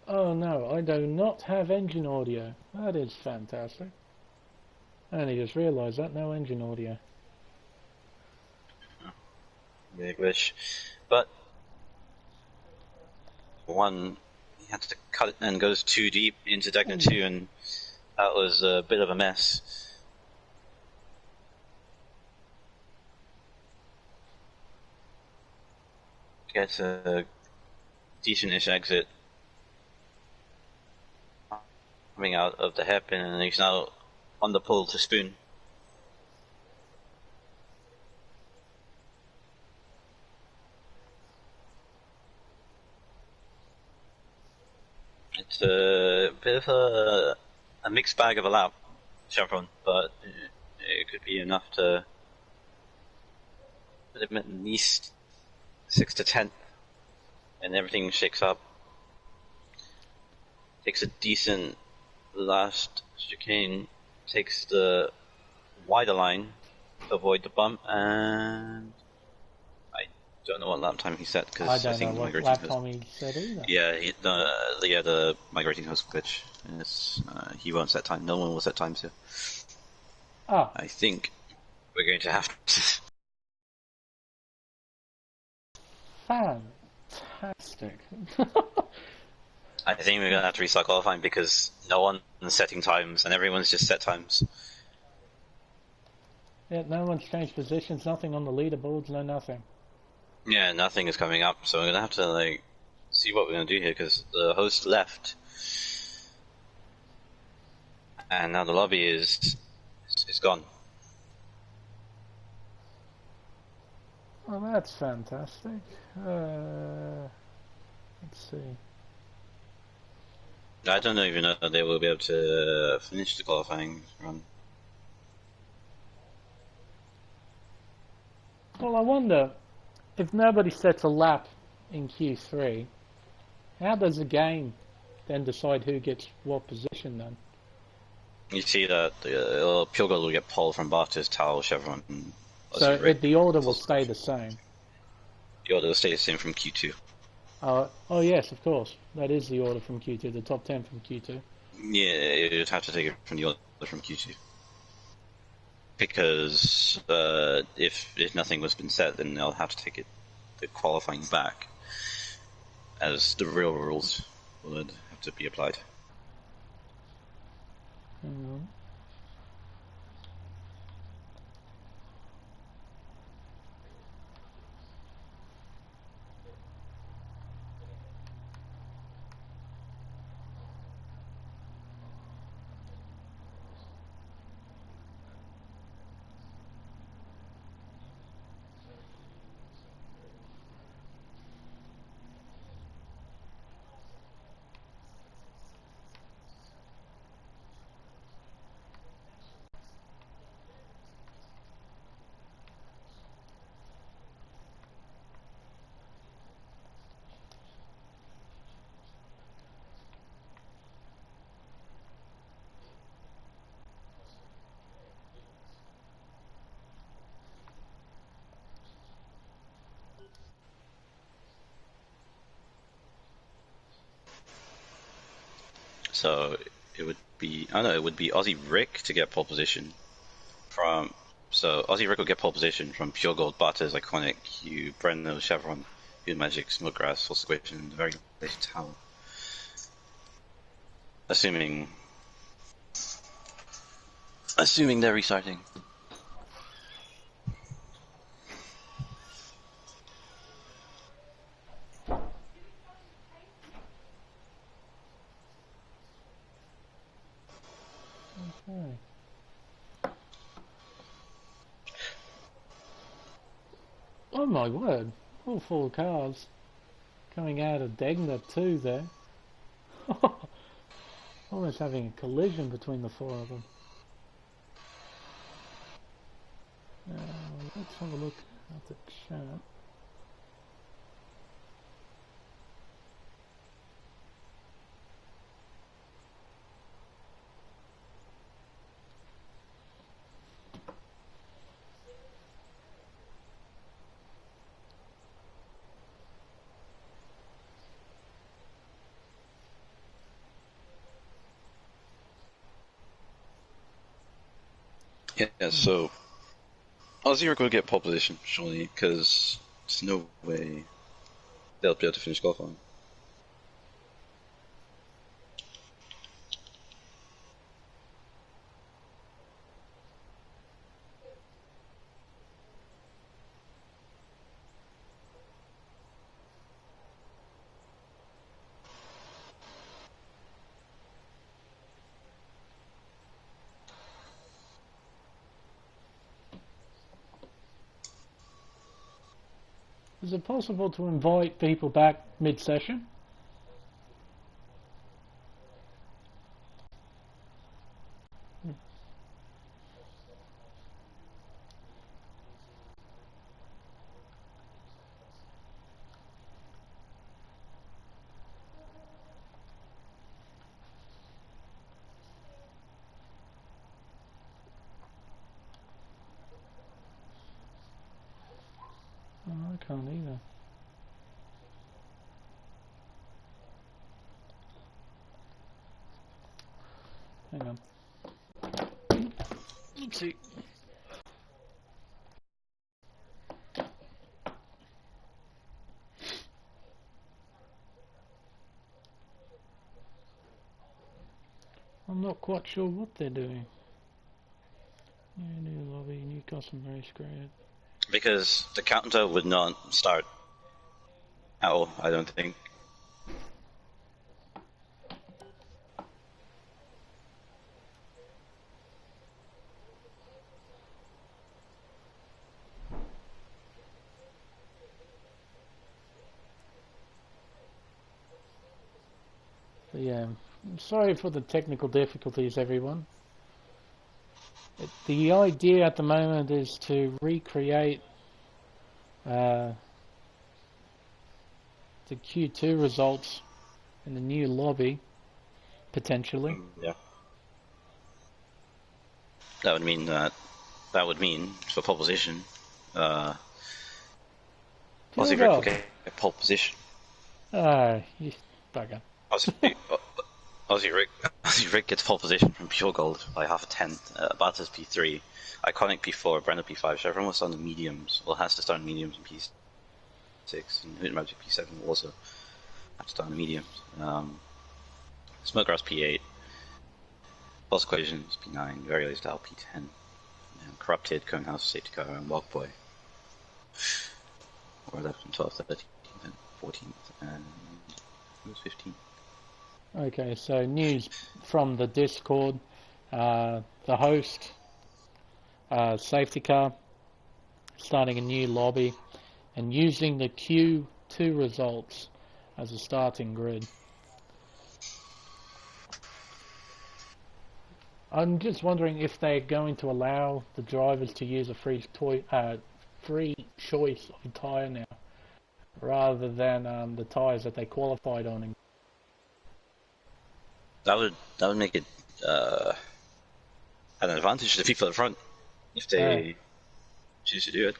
Oh no, I do not have engine audio. That is fantastic. I only just realised that, no engine audio. Big glitch. But one, he had to cut it and goes too deep into Degner 2, and that was a bit of a mess. Gets a decent-ish exit coming out of the hairpin, and he's now on the pull to spoon. It's a bit of a mixed bag of a lap, Chevron, but it could be enough to put him at least 6 to 10, and everything shakes up. Takes a decent last chicane, takes the wider line to avoid the bump, and I don't know what lap time he set, because I think know what lap time he set either. Yeah, the migrating host glitch. He won't set time. No one will set times here. Oh. I think we're going to have to. Fantastic. I think we're going to have to restart qualifying because no one is setting times and everyone's just set times. Yeah, no one's changed positions, nothing on the leaderboards, no nothing. Yeah, nothing is coming up, so we're going to have to see what we're going to do here because the host left. And now the lobby is gone. Well, that's fantastic. Let's see. I don't even know if they will be able to finish the qualifying run. Well, I wonder, if nobody sets a lap in Q3, how does the game then decide who gets what position then? You see that Pure Gold will get pulled from Bartis, Tau, Chevron, and So Aussie Rick. the order will stay the same. The order will stay the same from Q2. Oh yes, of course. That is the order from Q2, the top 10 from Q2. Yeah, you'd have to take it from the order from Q2. Because if nothing was been set, then they'll have to take it, the qualifying back, as the real rules would have to be applied. Hang on. So it would be, I don't know, it would be Aussie Rick to get pole position from. So Aussie Rick will get pole position from Pure Gold, Barters, Iconic, Hugh, Brendo, Chevron, Hugh Magic, Smoothgrass, False Equation, and the very late Tower. Assuming they're restarting. Okay. Oh my word. All 4 cars coming out of Degner too there. Almost having a collision between the 4 of them. Let's have a look at the chat. Yeah, so Aussie Rick will get pole position, surely, because there's no way they'll be able to finish qualifying. Is it possible to invite people back mid-session? Oh, I can't either. Hang on. Let's see. I'm not quite sure what they're doing. New lobby, new custom race created. Because the counter would not start at all, I don't think. But yeah, I'm sorry for the technical difficulties, everyone. The idea at the moment is to recreate the Q2 results in the new lobby, potentially. Yeah. That would mean for pole position, Aussie Rick will get pole position. You bugger. Aussie Rick gets pole position from pure gold by half a tenth. Barta's P3, Iconic P4, Brenner P5. So everyone was on the mediums, or has to start on mediums in P6, and Hoot Magic P7 will also have to start on the mediums. Smokegrass P8, False Equations P9, Very Style P10, and Corrupted, Conehouse, Safety Car, and Walkboy. Or 11, 12, 13, 14, and it was 15. Okay, so news from the Discord. The host, Safety Car, starting a new lobby and using the Q2 results as a starting grid. I'm just wondering if they're going to allow the drivers to use a free choice of tyre now, rather than the tyres that they qualified on. That would make it an advantage to the people at the front if they choose to do it.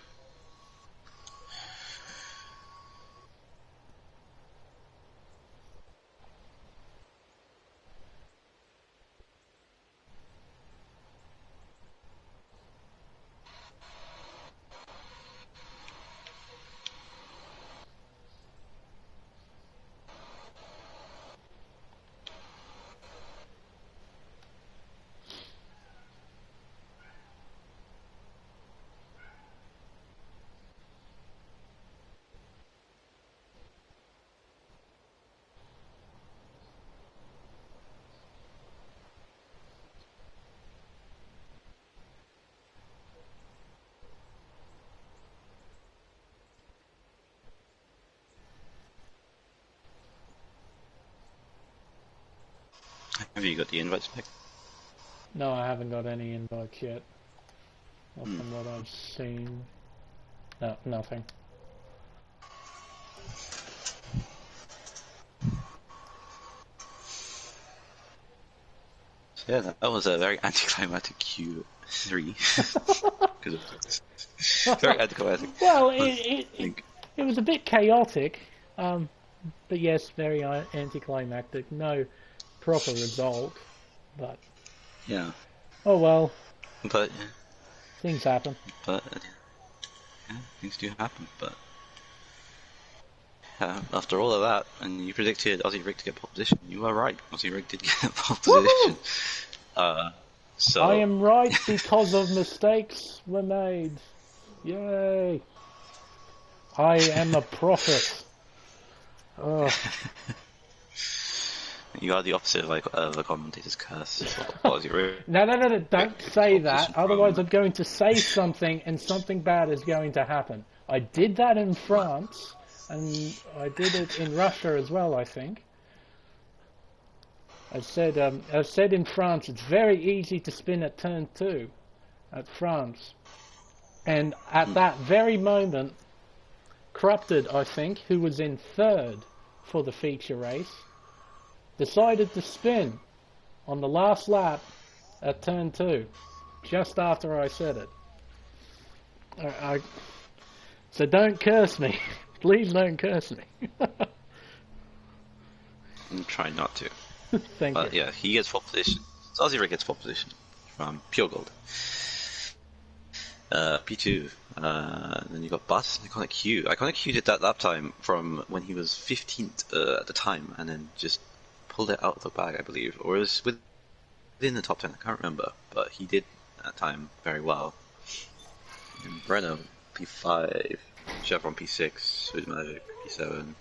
Have you got the invites back? No, I haven't got any invites yet. Not from what I've seen. No, nothing. So yeah, that was a very anticlimactic Q3. Very anticlimactic. Well, it was a bit chaotic, but yes, very anticlimactic. No proper result, but yeah. Oh well. But things happen. But yeah, things do happen. But after all of that, and you predicted Aussie Rick to get pole position, you were right. Aussie Rick did get pole position. So I am right because of mistakes were made. Yay! I am a prophet. Oh. You are the opposite of a commentator's curse. Aussie Rick. No, don't say that. Otherwise I'm going to say something and something bad is going to happen. I did that in France, and I did it in Russia as well, I think. I said in France, it's very easy to spin at turn 2 at France. And at that very moment, Corrupted, I think, who was in 3rd for the feature race, decided to spin on the last lap at turn 2, just after I said it. So don't curse me. Please don't curse me. I'm trying not to. Thank you. Yeah, he gets pole position. So Aussie Rick gets pole position from pure gold. P2. Then you got Bus and Iconic Q. Iconic Q did that lap time from when he was 15th at the time, and then just pulled it out of the bag, I believe, or it was within the top 10. I can't remember, but he did that time very well. And Brenner P5, Chevron P6, Hood Magic P7.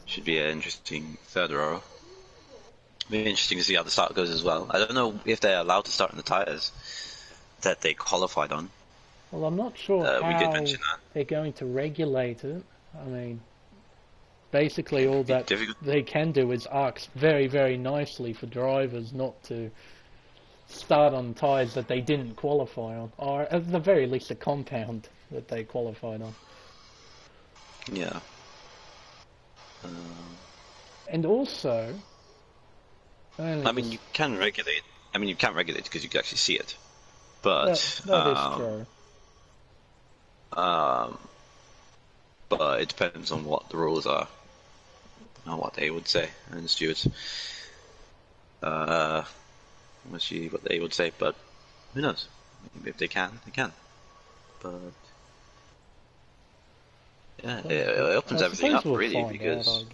Should be an interesting 3rd row. Be interesting to see how the start goes as well. I don't know if they're allowed to start on the tyres that they qualified on. Well, I'm not sure how we did mention that. They're going to regulate it. I mean, basically all that they can do is ask very, very nicely for drivers not to start on tyres that they didn't qualify on, or at the very least a compound that they qualified on. Yeah. And also, I mean, you can regulate. I mean, you can't regulate because you can actually see it, but that is true. But it depends on what the rules are, and what they would say, and the stewards. Let's see what they would say, but who knows? If they can, they can. But yeah, it opens everything up really because.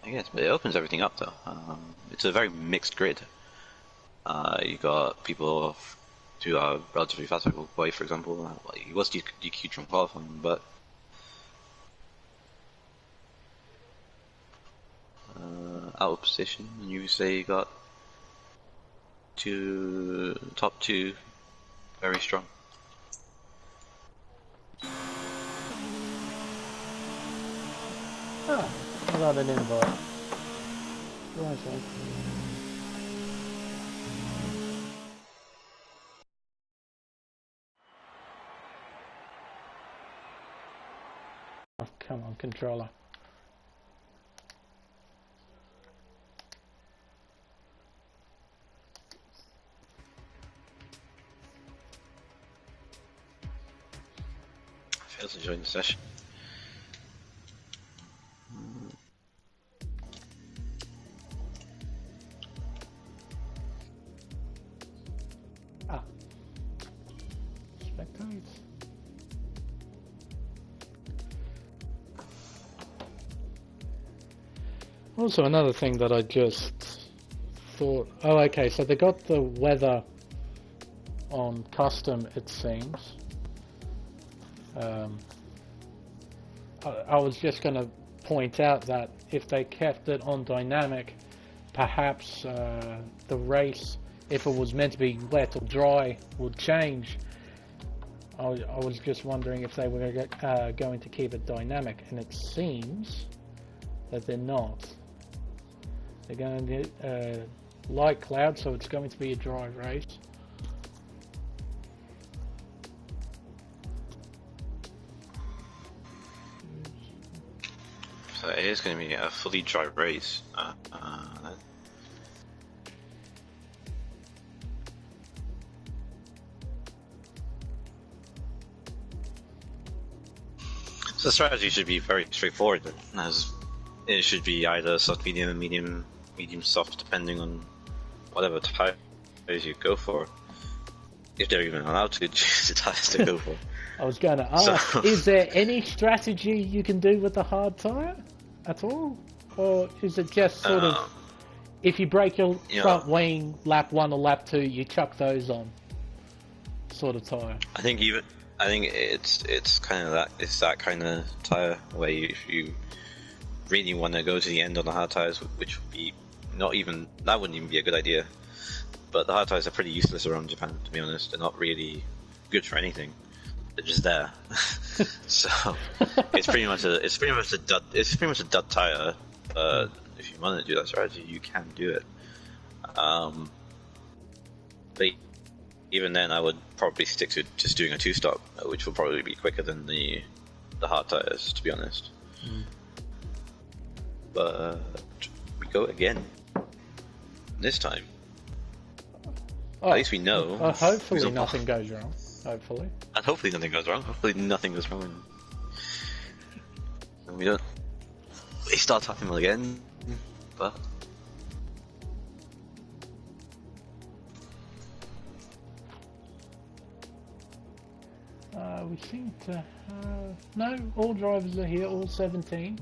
I guess, but it opens everything up though. It's a very mixed grid. You got people who are relatively fast, like Boy, for example. Well, he was DQ'd from qualifying, but out of position. And you say you got top two, very strong. Ah, I got an invite. Right, oh, come on, controller. Fails to join the session. Ah. Spectate. Also, another thing that I just thought, oh, okay, so they got the weather on custom, it seems. I was just going to point out that if they kept it on dynamic, perhaps the race, if it was meant to be wet or dry, would change. I was just wondering if they were going to keep it dynamic, and it seems that they're not. They're going to light cloud, so it's going to be a dry race. So it is going to be a fully dry race. So the strategy should be very straightforward, as it should be either soft, medium, medium, soft, depending on whatever tires you go for. If they're even allowed to choose the tires to go for. I was going to ask, is there any strategy you can do with the hard tyre at all? Or is it just sort of, if you break your front wing lap 1 or lap 2, you chuck those on, sort of tyre? I think it's kind of that. It's that kind of tyre where if you really want to go to the end on the hard tyres, which would be that wouldn't even be a good idea. But the hard tyres are pretty useless around Japan, to be honest. They're not really good for anything. They're just there. So it's pretty much a dud tire. But if you want to do that strategy, you can do it. But even then, I would probably stick to just doing a 2-stop, which will probably be quicker than the hard tires, to be honest. But we go again. This time. At least we know. Hopefully nothing goes wrong. Hopefully. And hopefully nothing goes wrong. Hopefully nothing goes wrong. And we don't waste our time again. But we seem to have... No, all drivers are here, all 17.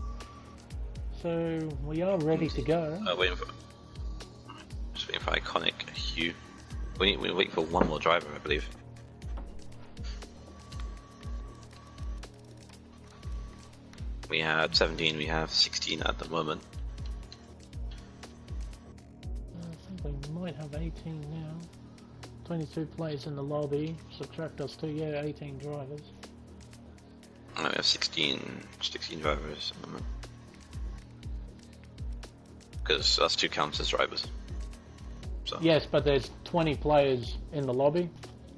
So we are ready to go. Just waiting for Iconic Hugh. We're waiting for one more driver, I believe. We had 17, we have 16 at the moment. I think we might have 18 now. 22 players in the lobby. Subtract us 2, yeah, 18 drivers. No, we have 16 drivers at the moment. Because us 2 counts as drivers. So. Yes, but there's 20 players in the lobby.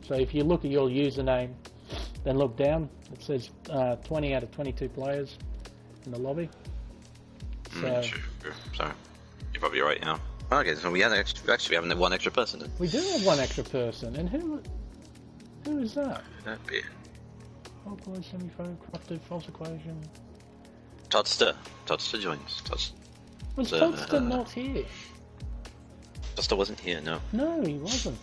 So if you look at your username, then look down. It says 20 out of 22 players in the lobby. So, sure. Sorry. You're probably right now. Okay, so we actually have one extra person then. We do have one extra person, and who is that? Who would that be? Awkward, semi-crafted, false equation. Toddster joins. Was Toddster not here? Toddster wasn't here, no. No, he wasn't.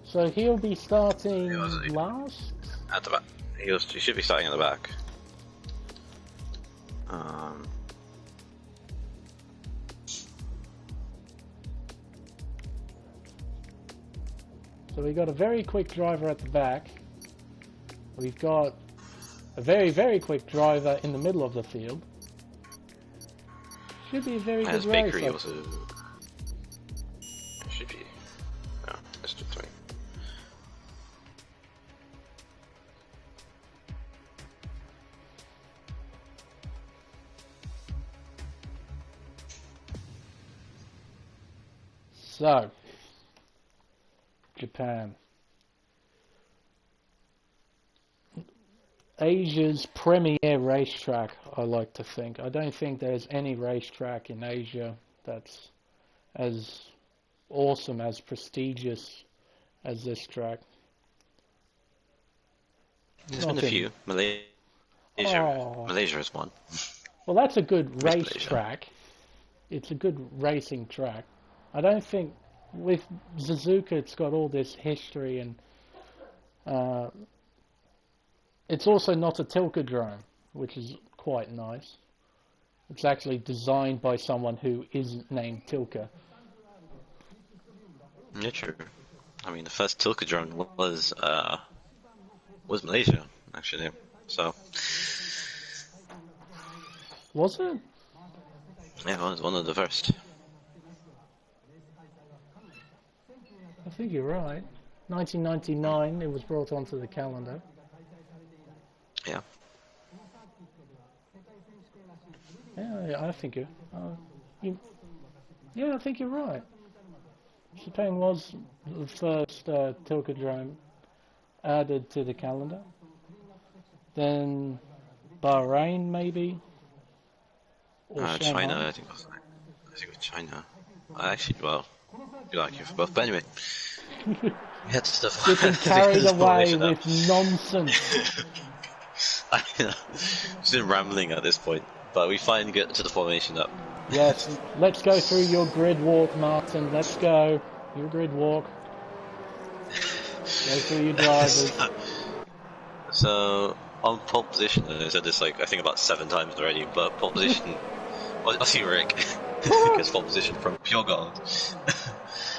So he'll be starting last? At the back. He should be starting at the back. So we got a very quick driver at the back. We've got a very, very quick driver in the middle of the field. Should be a very good race. Bakery also. Should be. No, let's do 20. So, Japan. Asia's premier racetrack, I like to think. I don't think there's any racetrack in Asia that's as awesome, as prestigious as this track. There's been a few. Malaysia is one. Well, that's a good racetrack. It's a good racing track. I don't think with Suzuka it's got all this history, and it's also not a Tilkedrome, which is quite nice. It's actually designed by someone who isn't named Tilke. Yeah, true. I mean, the first Tilkedrome was Malaysia, actually. So. Was it? Yeah, it was one of the first. I think you're right. 1999, it was brought onto the calendar. Yeah. Yeah, I think yeah, I think you're right. Japan was the first Tilkedrome added to the calendar. Then Bahrain, maybe. Or China, I think it was China. Actually, well, you like it for both, but anyway. We had stuff. Getting carried away with nonsense. I know. It's been rambling at this point, but we finally get to the formation up. Yes, let's go through your grid walk, Martin. Let's go. Your grid walk. Go through your drivers. So, on pole position, and I said this I think about 7 times already, but pole position, I see Rick gets pole position from Pure Gold.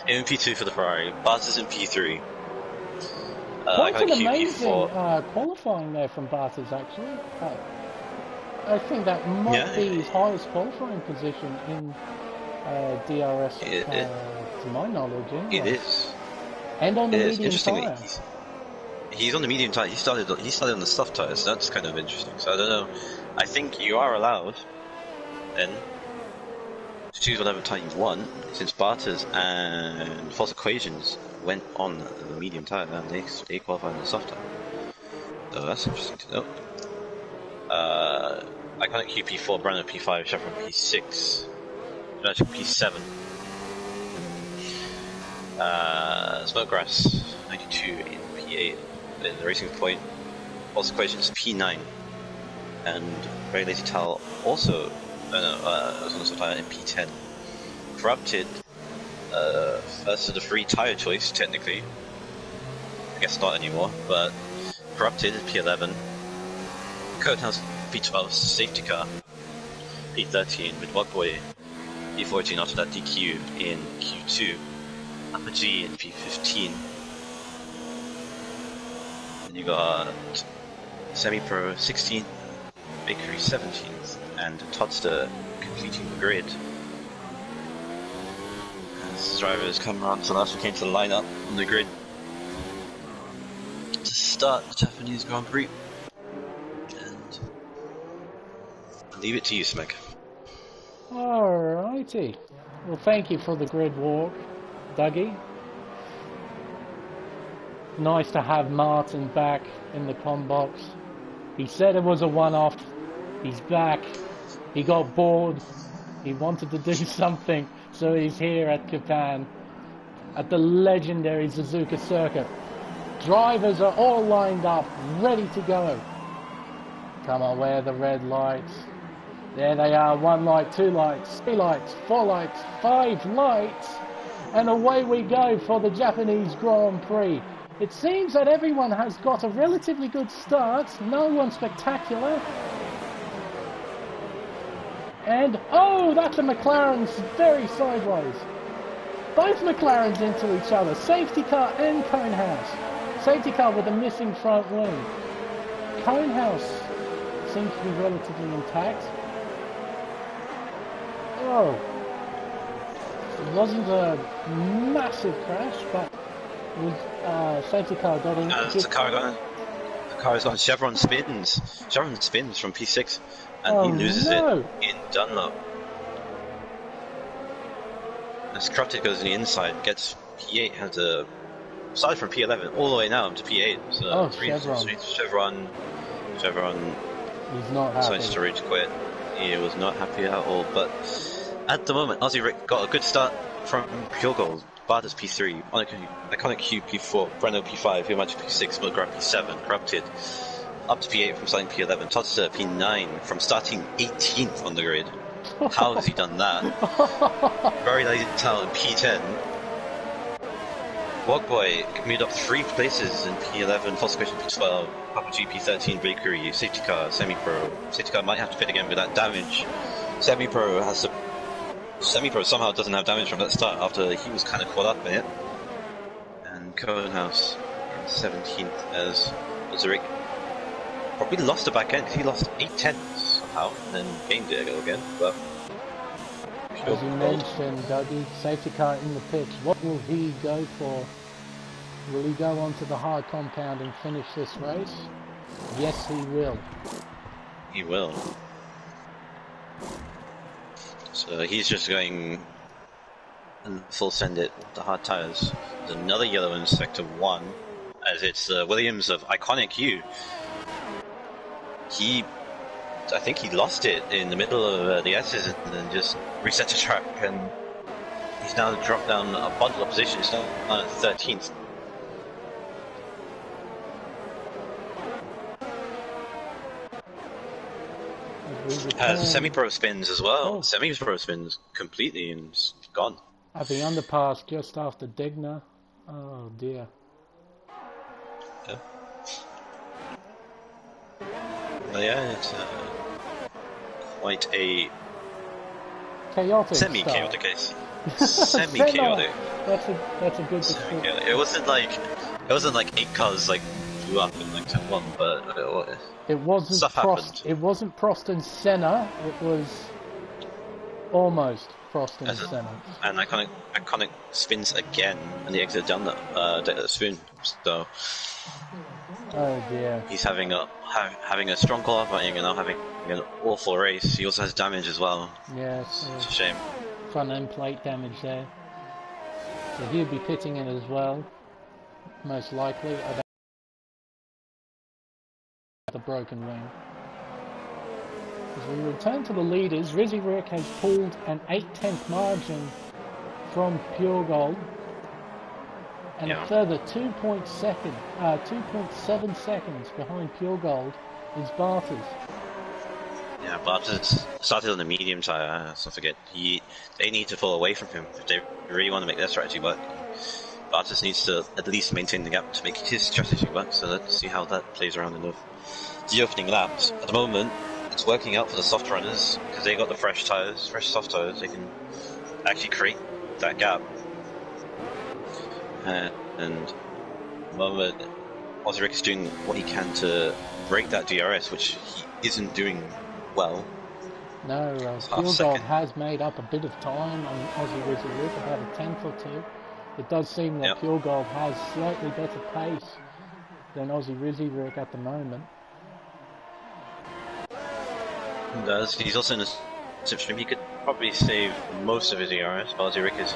In P2 for the Ferrari, Bartas in P3. Quite an amazing qualifying there from Bartas, actually. I think that might be his highest qualifying position in DRS, to my knowledge. Anyway. It is. And on the medium tyre. He's on the medium tyre. He started on the soft tyres. So that's kind of interesting. So I don't know. I think you are allowed then to choose whatever tyre you want, since Bartas and False Equations went on the medium tyre and they qualified on the soft tyre. So that's interesting to know. Iconic Q P4, Brandon P5, Chevron P6, Magic P7, Smokegrass 92 in P8, in the Racing Point, False Equations P9, and Regulated Towel also, was on the soft tyre in P10. Corrupted, first of the free tyre choice, technically. I guess not anymore, but Corrupted P11. Codehouse P12 Safety Car, P13 with Walkway, P14 after that DQ in Q2, Upper G in P15. Then you got Semi-Pro 16, Bakery 17th, and Toddster completing the grid. As drivers come around to last, we came to the lineup on the grid to start the Japanese Grand Prix. And I'll leave it to you, Smeg. Alrighty. Well, thank you for the grid walk, Dougie. Nice to have Martin back in the comm box. He said it was a one-off. He's back. He got bored. He wanted to do something So he's here at Japan, at the legendary Suzuka circuit. Drivers are all lined up, ready to go. Come on, where are the red lights? There they are, 1 light, 2 lights, 3 lights, 4 lights, 5 lights, and away we go for the Japanese Grand Prix. It seems that everyone has got a relatively good start, no one spectacular. And, oh, that's a McLaren's very sideways. Both McLarens into each other, safety car and Conehouse. Safety car with a missing front wing. Conehouse seems to be relatively intact. Oh, it wasn't a massive crash, but it was safety car got in. The car is on Chevron spins. Chevron spins from P6, and he loses it in Dunlop. As Crutted goes on the inside, gets P8, has a aside from P11 all the way now to P8. So Chevron. He's not happy. Decided to rage quit. He was not happy at all. But at the moment, Aussie Rick got a good start from Pure Gold. Bardas P3, Iconic Q P4, Breno P5, Himachi P6, McGrath P7, Corrupted up to P8 from starting P11, Todster P9 from starting 18th on the grid. How has he done that? Very lazy talent, P10. Wogboy moved up 3 places in P11, False Question P12, Papa G P13, Bakery, Safety Car, Semi-Pro. Safety Car might have to pit again with that damage. Semi-Pro somehow doesn't have damage from that start after he was kind of caught up in it. And Conehouse in 17th as Zurich probably lost the back end because he lost 8 tenths somehow and then gained it again. But as you mentioned, Dougie, safety car in the pits. What will he go for? Will he go onto the hard compound and finish this race? Yes, he will. He will. So he's just going full send it, the hard tires. There's another yellow in sector 1, as it's Williams of Iconic U. I think he lost it in the middle of the S's and then just reset the track, and he's now dropped down a bundle of positions, he's now at 13th. Semi-Pro spins as well. Oh. Semi-Pro spins completely and it's gone. At the underpass just after Degner. Oh dear. Yeah. Well, yeah, it's quite a chaotic semi-chaotic case. Semi-chaotic. That's a good description. It wasn't like 8 cars like blew up in like turn 1, but it wasn't stuff happened. It wasn't Prost and Senna. It was almost Prost and Senna. And iconic spins again, and the exit down the spoon. So. Oh dear. He's having a strong qualifying and now having an awful race. He also has damage as well. Yes. It's a shame. Front end plate damage there. So he'll be pitting in as well. Most likely. The broken wing. As we return to the leaders, Rizzy Rick has pulled an 8/10 margin from Pure Gold. And a further 2.7 seconds behind Pure Gold is Barters. Yeah, Barters started on the medium tyre, so forget. They need to pull away from him if they really want to make their strategy work. Barters needs to at least maintain the gap to make his strategy work, so let's see how that plays around in the opening laps. At the moment, it's working out for the soft runners, because they got the fresh soft tyres, they can actually create that gap. And at the moment, Aussie Rick is doing what he can to break that DRS, which he isn't doing well. No, Pure Gold has made up a bit of time on Aussie Rizzy Rick, about a tenth or two. It does seem that Pure Gold has slightly better pace than Aussie Rizzy Rick at the moment. He does. He's also in a situation he could probably save most of his DRS, but Aussie Rick is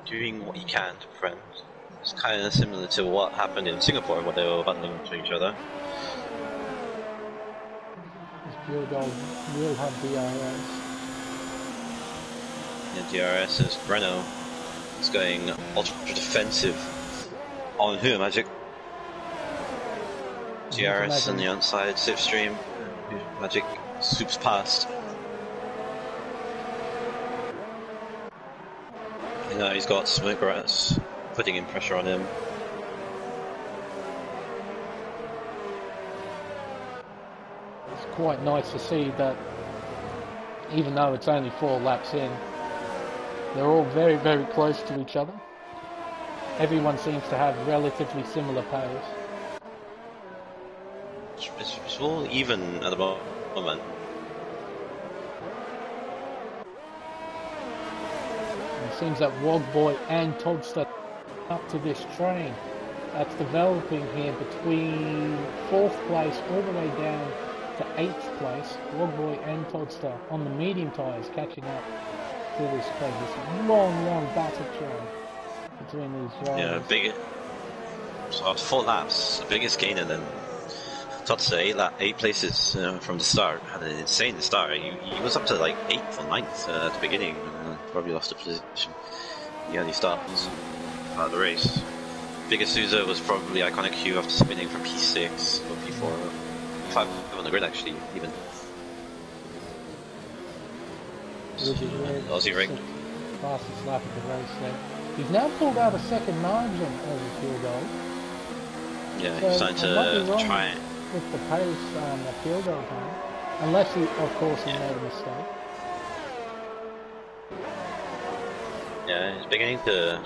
doing what he can to prevent. It's kind of similar to what happened in Singapore, where they were bundling into each other. Pure Gold will have DRS. DRS is Renault is going ultra defensive on Who Magic. DRS on the outside, slipstream. Magic swoops past. You know, he's got Smokegrass putting in pressure on him. It's quite nice to see that even though it's only 4 laps in, they're all very, very close to each other. Everyone seems to have relatively similar pace. It's all even at the moment. It seems that Wogboy and Todster up to this train that's developing here between 4th place all the way down to 8th place. Wogboy and Todster on the medium tyres catching up to this train. This long battle train between these drivers. Yeah, big. So after 4 laps, the biggest gainer then. Todster 8 places from the start. Had an insane start. He was up to like 8th or 9th at the beginning. Probably lost a position. Yeah, he starts out of the race. Biggest loser was probably Iconic Q after spinning from P6 or P4, P5 on the grid actually even. Aussie Rig. Fastest lap of the race there. He's now pulled out a second margin over Fuel Gold. Yeah, so he's starting to try it. With the pace that Fuel Gold had. Unless he, of course, he made a mistake. Yeah, it's beginning to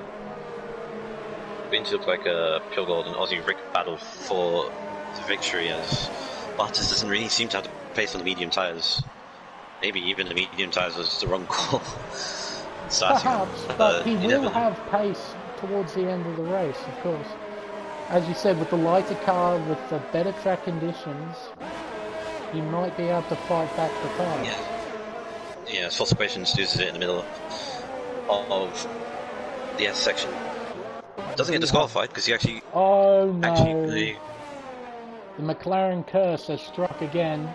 look like a Pure Gold and Aussie Rick battle for the victory, as Bartas doesn't really seem to have the pace on the medium tyres. Maybe even the medium tyres was the wrong call. Perhaps, but he will have pace towards the end of the race, of course. As you said, with the lighter car, with the better track conditions, he might be able to fight back the car. Yeah, false equations loses it in the middle of the S section. Doesn't get disqualified because he actually. Oh no! The McLaren curse has struck again.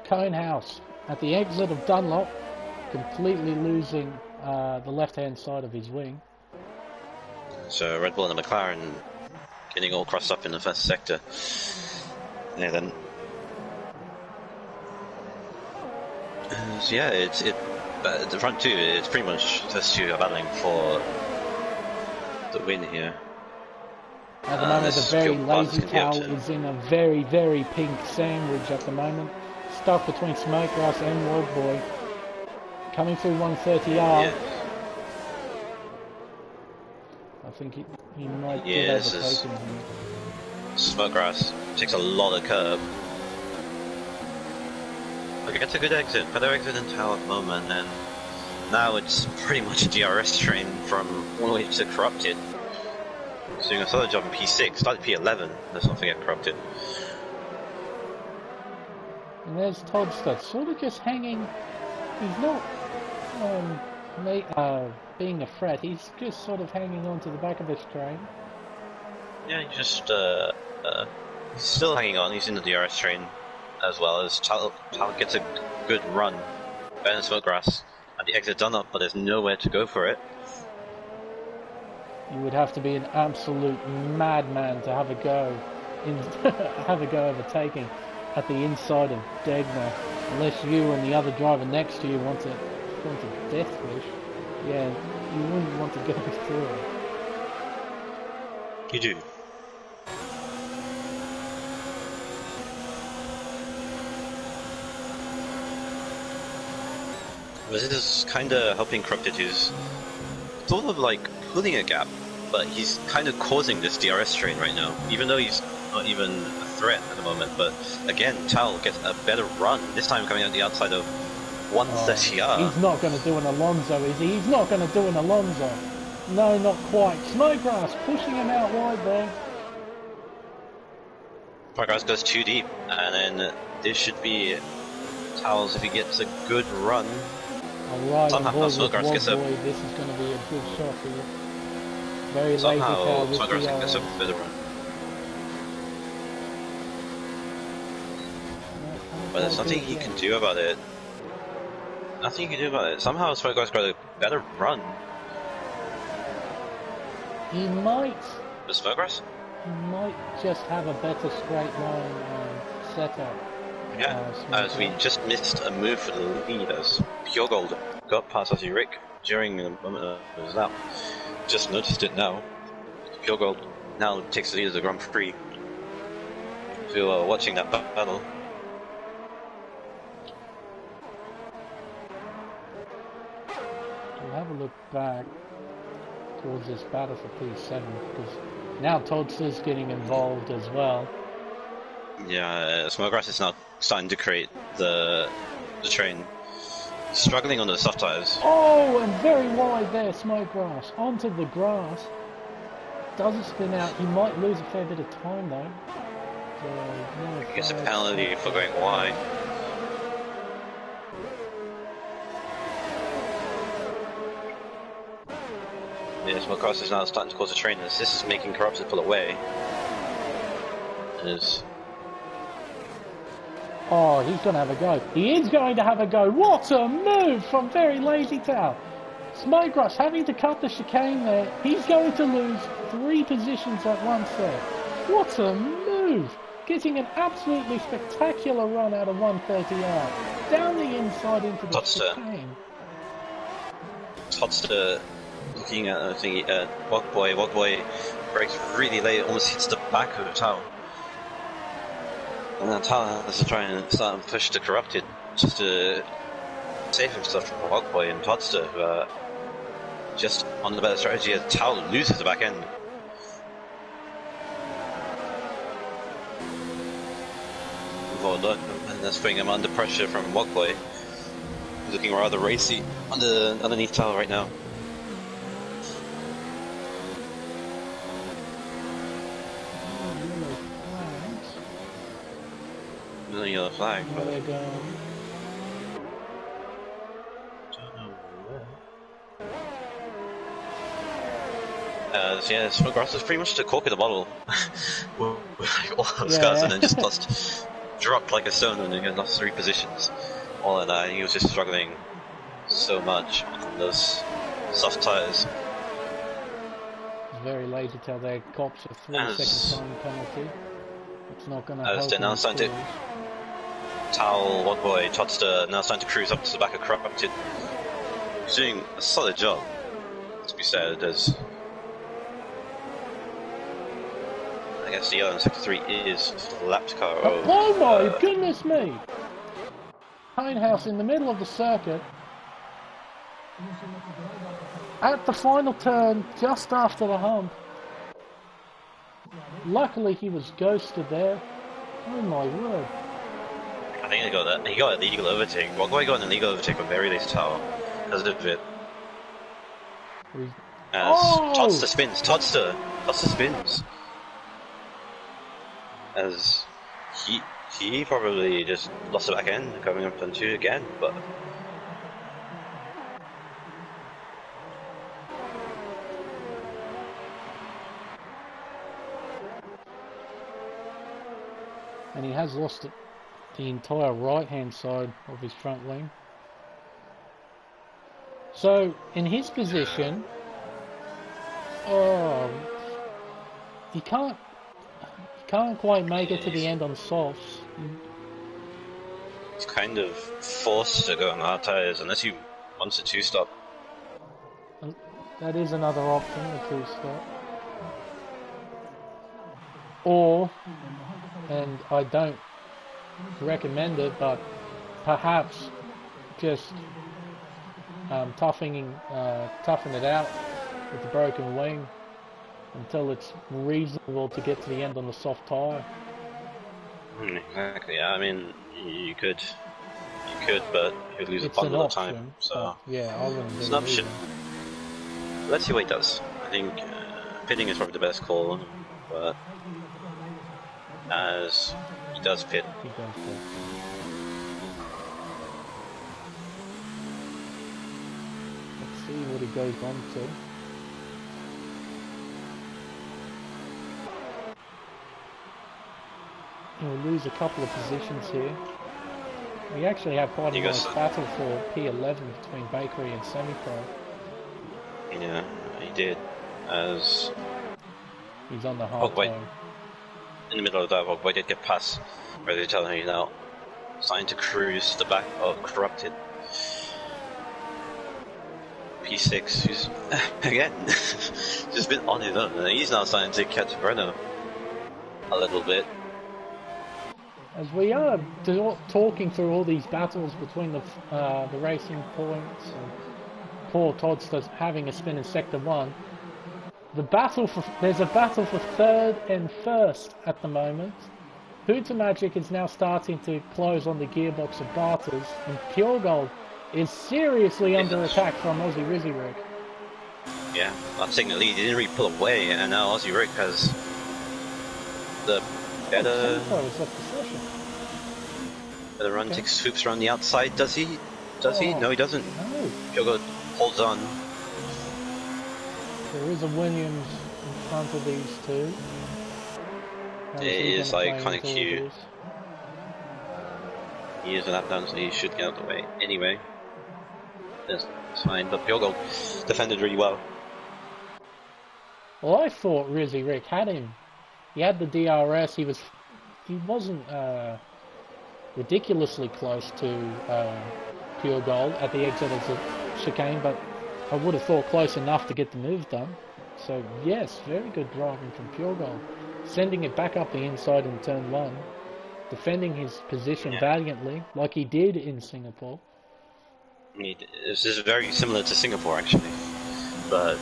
Conehouse at the exit of Dunlop, completely losing the left-hand side of his wing. So Red Bull and the McLaren getting all crossed up in the first sector. Yeah, then. So yeah, the front two, it's pretty much those two are battling for the win here. At the moment, the very lazy towel is in a very, very pink sandwich at the moment. Stuck between Smokegrass and Wogboy. Coming through 130R. Yeah. I think he might get overtaken here. Smokegrass takes a lot of curb. Okay, gets a good exit, better exit than Towel at the moment, and now it's pretty much a DRS train from all the way to Corrupted. He's doing a solid job in P6, started P11, let's not forget Corrupted. And there's Todster, sort of just hanging. He's not being a threat, he's just sort of hanging on to the back of this train. Yeah, he's just he's still hanging on, he's in the DRS train. As well as Tal gets a good run. Ben Smokegrass at the exit done up, but there's nowhere to go for it. You would have to be an absolute madman to have a go overtaking at the inside of Degner, unless you and the other driver next to you want to death wish. Yeah, you wouldn't want to go through it. You do. This is kind of helping Corrupted, who's sort of like pulling a gap, but he's kind of causing this DRS train right now, even though he's not even a threat at the moment. But again, Tal gets a better run, this time coming out the outside of 130R. He's not going to do an Alonso, is he? He's not going to do an Alonso. No, not quite. Smokegrass pushing him out wide there. Smokegrass goes too deep, and then this should be Tal's if he gets a good run. Somehow Smokegrass gets up. This is going to be a good shot here. Very Somehow lazy Smokegrass gets a bit of run. But there's nothing he can do about it. Nothing you can do about it. Somehow Snodgrass got a better run. He might The Snodgrass? just have a better straight line setup. Yeah, as we just missed a move for the lead as Pure Gold got past Aussie Rick during the moment it was out. Just noticed it now. Pure Gold now takes the lead of the Grand Prix. If you are watching that battle. We'll have a look back towards this battle for P7 because now Toddster's getting involved as well. Yeah, Snodgrass is now starting to create the train. Struggling on the soft tires. Oh, and very wide there, Snodgrass onto the grass. Doesn't spin out. He might lose a fair bit of time though. So, He gets a penalty for going wide. Yeah, Snodgrass is now starting to cause a train as this is making Corrupted pull away. Oh, he's going to have a go. He is going to have a go. What a move from Very Lazy Tail. Snodgrass having to cut the chicane there. He's going to lose 3 positions at once there. What a move. Getting an absolutely spectacular run out of 130R. Down the inside into the chicane. Todster looking at Wogboy breaks really late, almost hits the back of the Tao. And then Tao has to try and start and push the Corrupted just to save himself from Wogboy and Todster, who are just on the better strategy as Tao loses the back end. Well done, and that's putting him under pressure from Wogboy, looking rather racy underneath Tao right now. Yellow flag, but There they go. don't know where. Yeah, Snodgrass was pretty much the cork of the bottle with all those cars, and then just dropped like a stone and then lost 3 positions. All in that, he was just struggling so much on those soft tires. Very Lazy Tail there. Cops a 3-second time penalty. It's not going to help. They're now starting to Towel, Wogboy, Todster now starting to cruise up to the back of Corrupted. He's doing a solid job, to be said, as I guess the yellow in Sector 3 is the lapped car. Oh my goodness me! House in the middle of the circuit. At the final turn, just after the hump. Luckily he was ghosted there. Oh my word. I think he got an illegal overtake. Wogboy got an illegal overtake on Very Lazy Tower. As a bit. As Todster spins. Todster spins. As he probably just lost the back end coming up on 2 again, but and he has lost the entire right-hand side of his front wing. So, in his position, he can't quite make it to the end on softs. he's kind of forced to go on hard tires unless he wants a 2-stop. That is another option, a 2-stop. Or, and I don't recommend it, but perhaps just toughen it out with the broken wing until it's reasonable to get to the end on the soft tyre. Exactly. I mean, you could, but you'd lose a bundle of time. So yeah, I wouldn't. It's an option. Let's see what he does. I think pitting is probably the best call, but as he does pit. He does pit. Let's see what he goes on to. He'll lose a couple of positions here. We actually have quite a You nice guys, battle for P11 between Bakery and Semi-Pro. yeah, he did. As He's on the hard Hogboy, time. in the middle of that, Hogboy did get past where they're telling you now, starting to cruise to the back of Corrupted. P6, who's, again, just been on his own, and he's now starting to catch Brenner a little bit. As we are talking through all these battles between the racing points and poor Toddster having a spin in Sector 1, there's a battle for third and first at the moment. Hooter Magic is now starting to close on the gearbox of Barters, and Pure Gold is seriously under attack from Aussie Rizzy Rick. Yeah, I'm taking the lead. He didn't really pull away, and now Aussie Rick has the better run, takes swoops around the outside. Does he? Does he? No, he doesn't. No. Pure Gold holds on. There is a Williams in front of these two. It is iconic Q. He is a lap down, so he should get out of the way. Anyway, that's fine, but Pure Gold defended really well. Well, I thought Rizzy Rick had him. He had the DRS. He wasn't ridiculously close to Pure Gold at the exit of the chicane, but I would have thought close enough to get the move done. So yes, very good driving from Pure Gold. Sending it back up the inside in turn 1. Defending his position valiantly, like he did in Singapore. This is very similar to Singapore, actually. But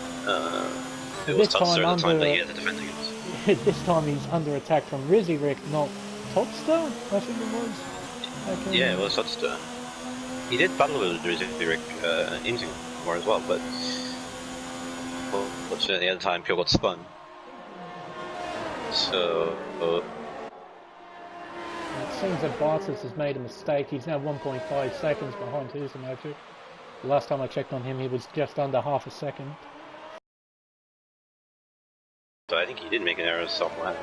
it was Topster at the time that he had to defend against. This time he's under attack from Rizzy Rick, not Topster, I think it was. Yeah, it was Topster. He did battle with Rizzy Rick in Singapore as well, but fortunately at the time Pure got spun. So it seems that Bartos has made a mistake. He's now 1.5 seconds behind Hooter Magic. The last time I checked on him, he was just under half a second. So I think he did make an error somewhere,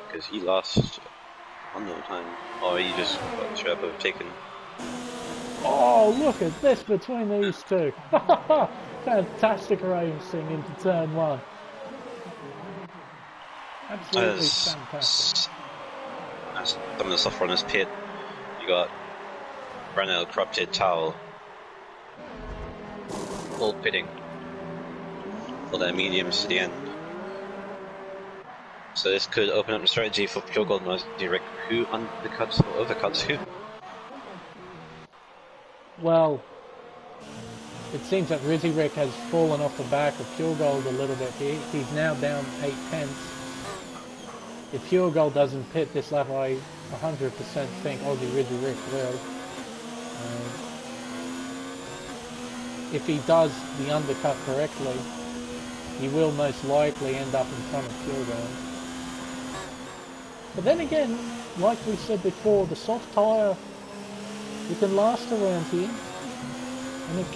because he lost one more time, or he just should have taken. Oh, look at this between these two! Fantastic racing into turn 1. Absolutely fantastic. As some of the stuff on his pit, you got Brunel, Corrupted, Towel, all pitting for their mediums to the end. So this could open up the strategy for Pure Gold and Aussie Rick, who undercuts or overcuts who. Well, it seems that Rizzy Rick has fallen off the back of Pure Gold a little bit here. He's now down 8 tenths. If Pure Gold doesn't pit this lap, I 100% think Aussie Rizzy Rick will. If he does the undercut correctly, he will most likely end up in front of Pure Gold. But then again, like we said before, the soft tyre, it can last around here, and it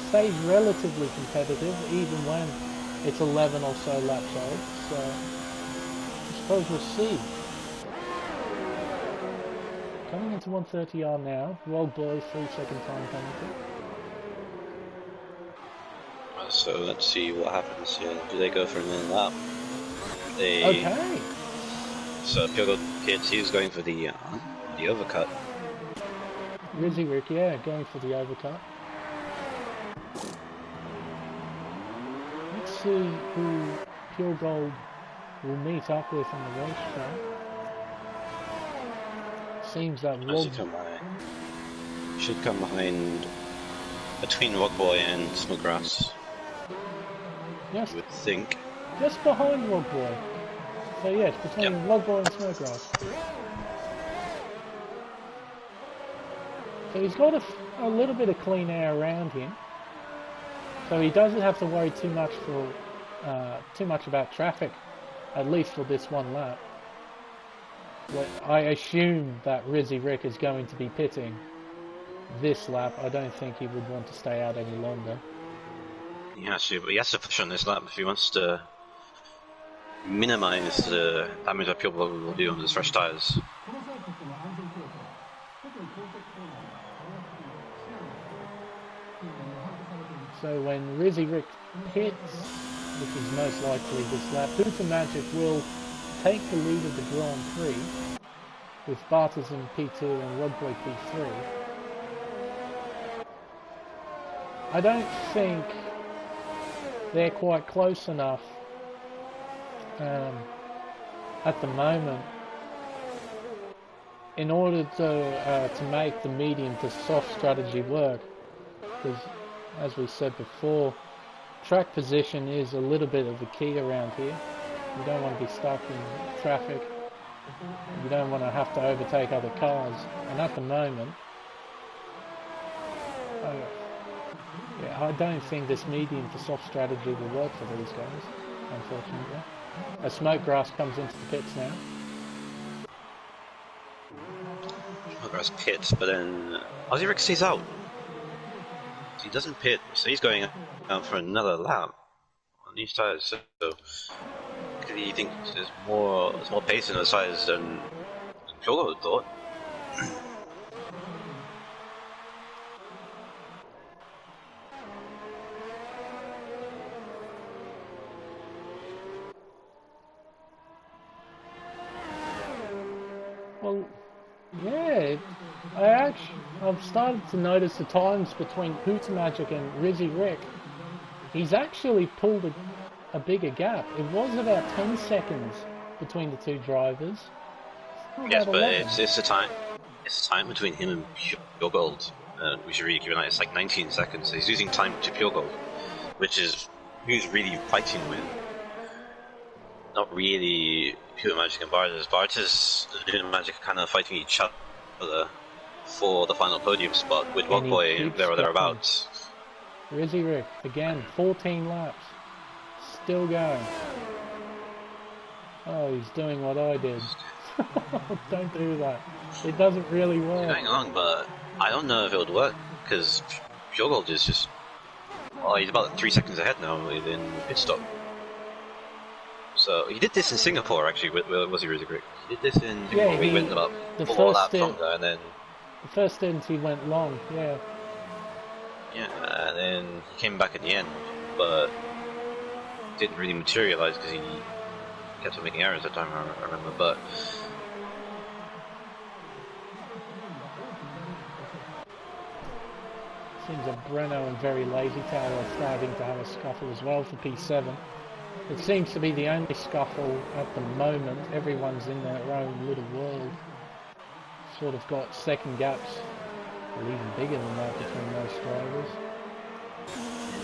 stays relatively competitive even when it's 11 or so laps old. So I suppose we'll see. Coming into 130R now, Roll Boy 3-second time penalty. So let's see what happens here. Do they go for another lap? Okay. So Pure Gold hits. He's going for the overcut. Rizzy Rick, yeah, going for the overcut. Let's see who Pure Gold will meet up with on the racetrack. Seems that Rob should come behind between Rockboy and Smuggrass. Yes, you would think. Just behind Rockboy. So yes, between Rockboy and Smuggrass. So he's got a little bit of clean air around him, so he doesn't have to worry too much about traffic, at least for this one lap. But I assume that Rizzy Rick is going to be pitting this lap. I don't think he would want to stay out any longer. He has to push on this lap if he wants to minimise the damage that Pure Gold will do on his fresh tyres. Rizzy Rick pits, which is most likely this lap, Hooter Magic will take the lead of the Grand Prix with Bartizan P2 and Rodboy P3. I don't think they're quite close enough at the moment in order to make the medium to soft strategy work, because as we said before, track position is a little bit of the key around here. You don't want to be stuck in traffic, you don't want to have to overtake other cars, and at the moment I don't think this medium to soft strategy will work for these guys, unfortunately. As Smokegrass comes into the pits now. Smokegrass pits, but then Ozzy Rick stays out. He doesn't pit, so he's going out for another lap on these tires. So do you think there's more pace in those tires than Polo thought? Well, yeah, I've started to notice the times between Hooter Magic and Rizzy Rick. He's actually pulled a bigger gap. It was about 10 seconds between the two drivers. Yes, but it's the time. It's the time between him and Pure Gold. We should really keep an eye. It's like 19 seconds. He's losing time to Pure Gold, which is who's really fighting with. Not really Pure Magic and Bartis. Bartis and Pure Magic are kind of fighting each other for the final podium spot with Wogboy there or thereabouts. Rizzy Rick, again, 14 laps. Still going. Oh, he's doing what I did. Don't do that. It doesn't really work. He's going along, but I don't know if it would work, because Pure Gold is just... Well, he's about 3 seconds ahead now within pit stop. So he did this in Singapore actually. Was he really great? He did this in Singapore. Yeah, he went about the 4 laps from there, and then the first stint he went long. Yeah. Yeah, and then he came back at the end, but didn't really materialize because he kept on making errors at the time. I remember, but seems that Breno and Very Lazy Tower are starting to have a scuffle as well for P7. It seems to be the only scuffle at the moment. Everyone's in their own little world. Sort of got second gaps, or even bigger than that, between those drivers.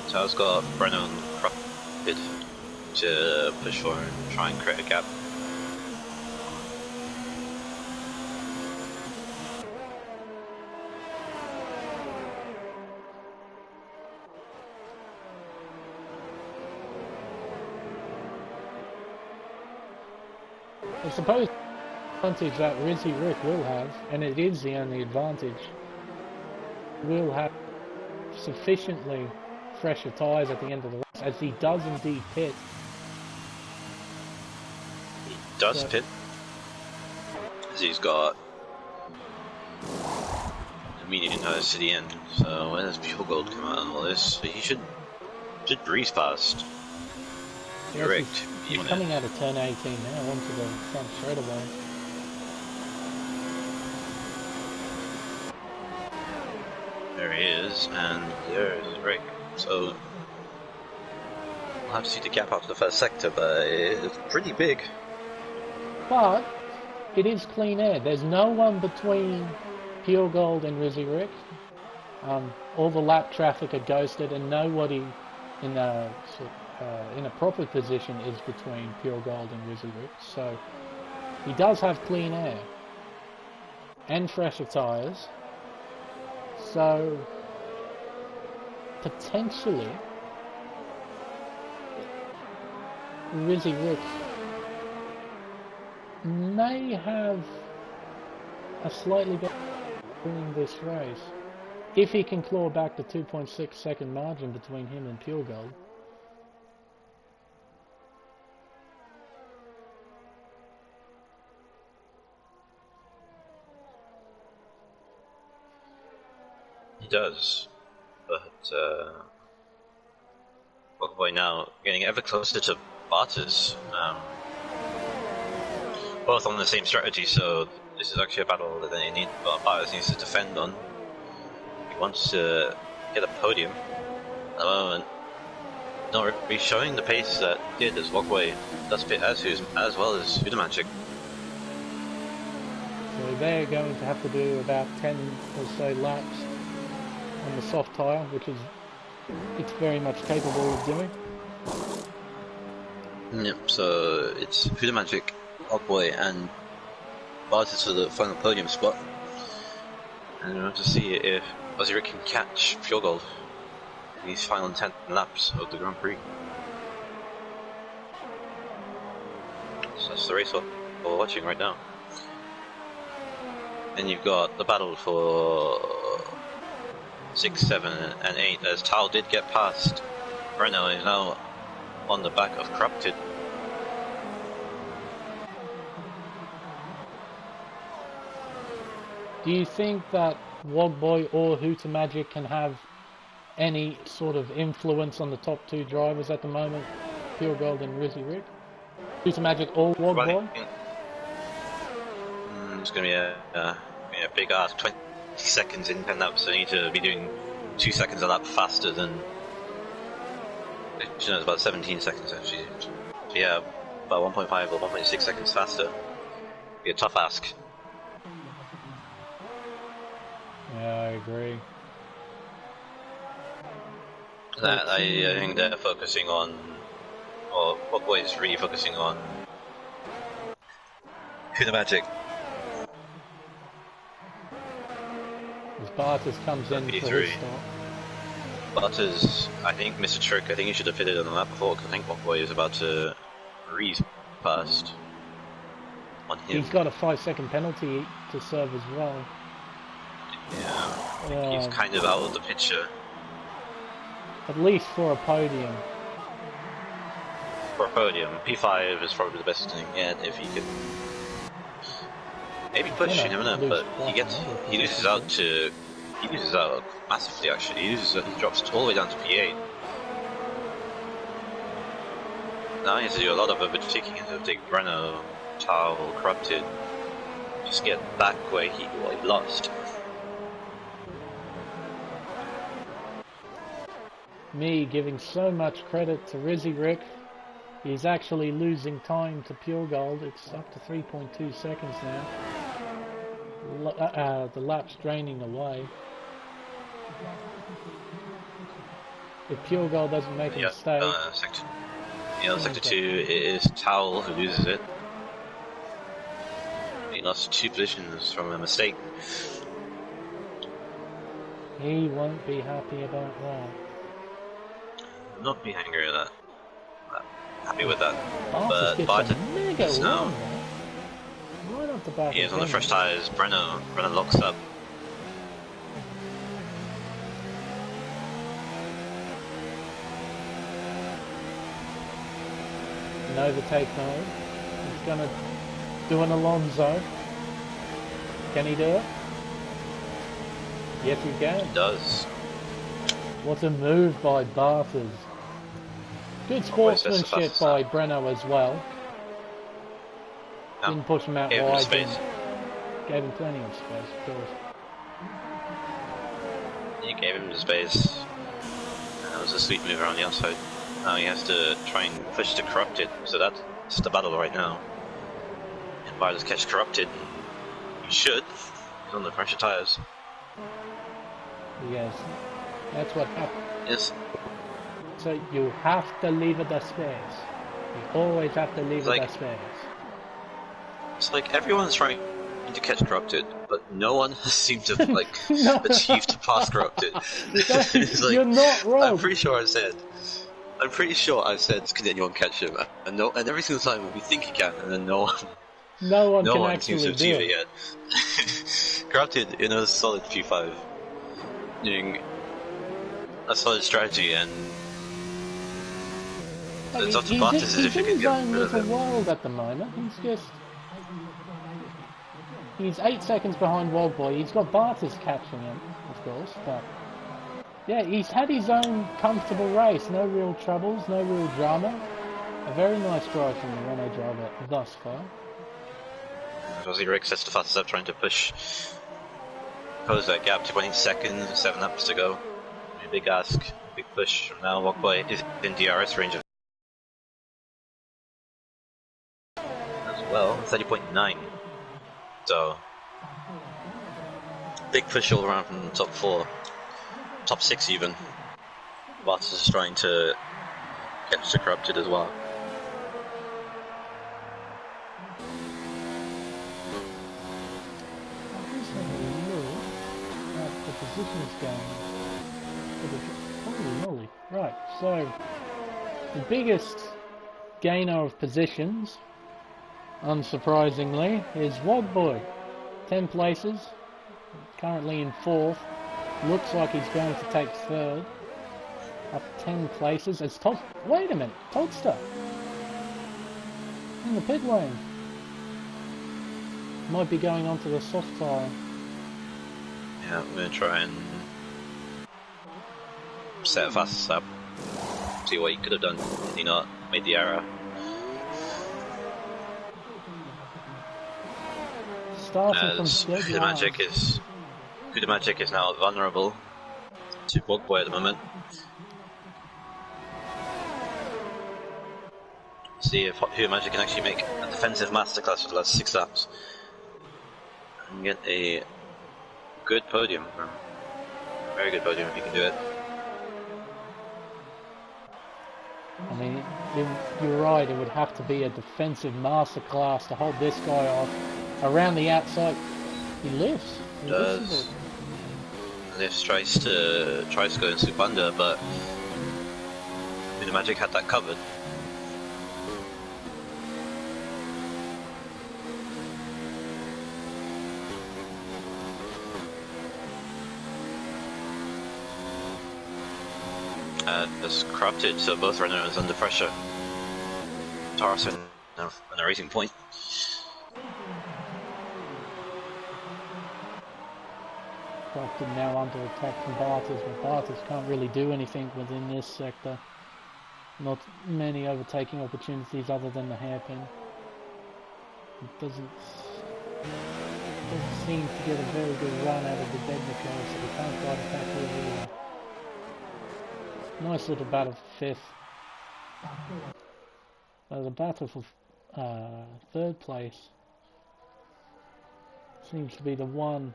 So I've got Breno and Crawford to push for and try and create a gap. I suppose the advantage that Rizzy Rick will have, and it is the only advantage, will have sufficiently fresher tyres at the end of the race, as he does indeed pit. He does pit. He's got the medium tyres to the end, so when does Pure Gold come out of all this? He should breeze past. Yes, Correct. He's coming out of turn 18 now onto the front straightaway. There he is, and there is Rick. So we'll have to see the gap after the first sector, but it's pretty big. But it is clean air. There's no one between Pure Gold and Rizzy Rick. All the lap traffic are ghosted, and nobody in a proper position is between Pure Gold and Rizzy Rick. So he does have clean air and fresher tyres. So potentially Rizzy Rick may have a slightly better winning this race if he can claw back the 2.6 second margin between him and Pure Gold. He does, but Boy now getting ever closer to Bartas, both on the same strategy, so this is actually a battle that they need, but Bartas needs to defend on. He wants to get a podium at the moment. Not really showing the pace that he did as Walkway does fit as well as Udamagic. So they're going to have to do about 10 or so laps on the soft tyre, which is it's very much capable of doing. Yep, so it's Udamagic, Walkway and Bartas for the final podium spot. And we'll have to see if Ozzy can catch Pure Gold in these final 10 laps of the Grand Prix. So that's the race we're watching right now. Then you've got the battle for 6, 7 and 8 as Tal did get past. Breno is now on the back of Corrupted. Do you think that Wogboy or Hootermagic can have any sort of influence on the top two drivers at the moment? Pure Gold and Rizzy Rick? Hootermagic or Wogboy? It's going to be a big ask. 20 seconds in 10 laps, so they need to be doing 2 seconds a lap faster than... It's about 17 seconds actually. So yeah, about 1.5 or 1.6 seconds faster. Be a tough ask. Yeah, I agree. I think they're focusing on, or Wogboy is really focusing on Hootermagic. As Bartas comes in for his start. Bartas, I think Mr. Trick, I think he should have fitted on the lap before, because I think Wogboy is about to breeze past on him. He's got a 5-second penalty to serve as well. Yeah, he's kind of out of the picture. At least for a podium. For a podium, P5 is probably the best thing yet if he could maybe push, you never know, but he loses out massively actually. He drops all the way down to P8. Now he has to do a lot of overtaking and take Breno, Tal, Corrupted, just get back where he lost. Me giving so much credit to Rizzy Rick, he's actually losing time to Pure Gold. It's up to 3.2 seconds now. The lap's draining away. If Pure Gold doesn't make a mistake... Sector 2 it is Tal who loses it. He lost 2 positions from a mistake. He won't be happy about that. Not be angry at that. Happy with that. Bartas But Bartas is now. Right off the back. He is on the fresh tyres. Breno locks up. An overtake mode. He's gonna do an Alonso. Can he do it? Yes, he can. He does. What a move by Bartas. Good sportsmanship by Breno as well. No. Didn't push him out wide. Gave him plenty of space, of course. You gave him the space. That was a sweet move around the outside. Now he has to try and push to Corrupted, so that's the battle right now. And Bartas catch Corrupted. He should. He's on the pressure tyres. Yes. That's what happens. Yes. So you have to leave it the space. You always have to leave it the space. It's like everyone's trying to catch Corrupted, but no one has seemed to achieve to pass Corrupted. It's like, you're not wrong. I'm pretty sure I said, can anyone catch him? And every single time we think he can, and then no one can seems to achieve it yet. Corrupted in a solid P5, doing a solid strategy, and it's up to Bartas if he can get rid of it. World at the moment. He's 8 seconds behind Wogboy. He's got Bartas catching him, of course, but Yeah, he's had his own comfortable race, no real troubles, no real drama. A very nice drive from the Renault driver thus far. Rossi Rick sets the fastest up, trying to close that gap, 2.8 seconds, 7 laps to go. Big ask, big push from now. Walkway is in DRS range as well, 30.9. So, big push all around from the top 4, top 6 even. Bottas is trying to get to corrupted as well. The positions game. Holy moly. Right, so the biggest gainer of positions, unsurprisingly, is Wogboy. 10 places, currently in 4th. Looks like he's going to take 3rd. Up 10 places. It's wait a minute, Todster in the pit lane. Might be going onto the soft tyre. Yeah, I'm going to try and set a fastest up. See what he could have done had he not made the error. Starting from Good Magic is now vulnerable to Bugboy at the moment. See if Good Magic can actually make a defensive masterclass for the last 6 laps and get a good podium. Very good podium if he can do it. I mean, you're right, it would have to be a defensive masterclass to hold this guy off. Around the outside, he lifts. Lifts tries to go in super under, but Good Magic had that covered. It's corrupted, so both runners under pressure. Taurus on a racing point. Corrupted now under attack from Bartels, but Bartels can't really do anything within this sector. Not many overtaking opportunities other than the hairpin. It doesn't seem to get a very good run out of the Bednico, so we can't quite attack here either. Nice little battle for 5th. The battle for 3rd place seems to be the one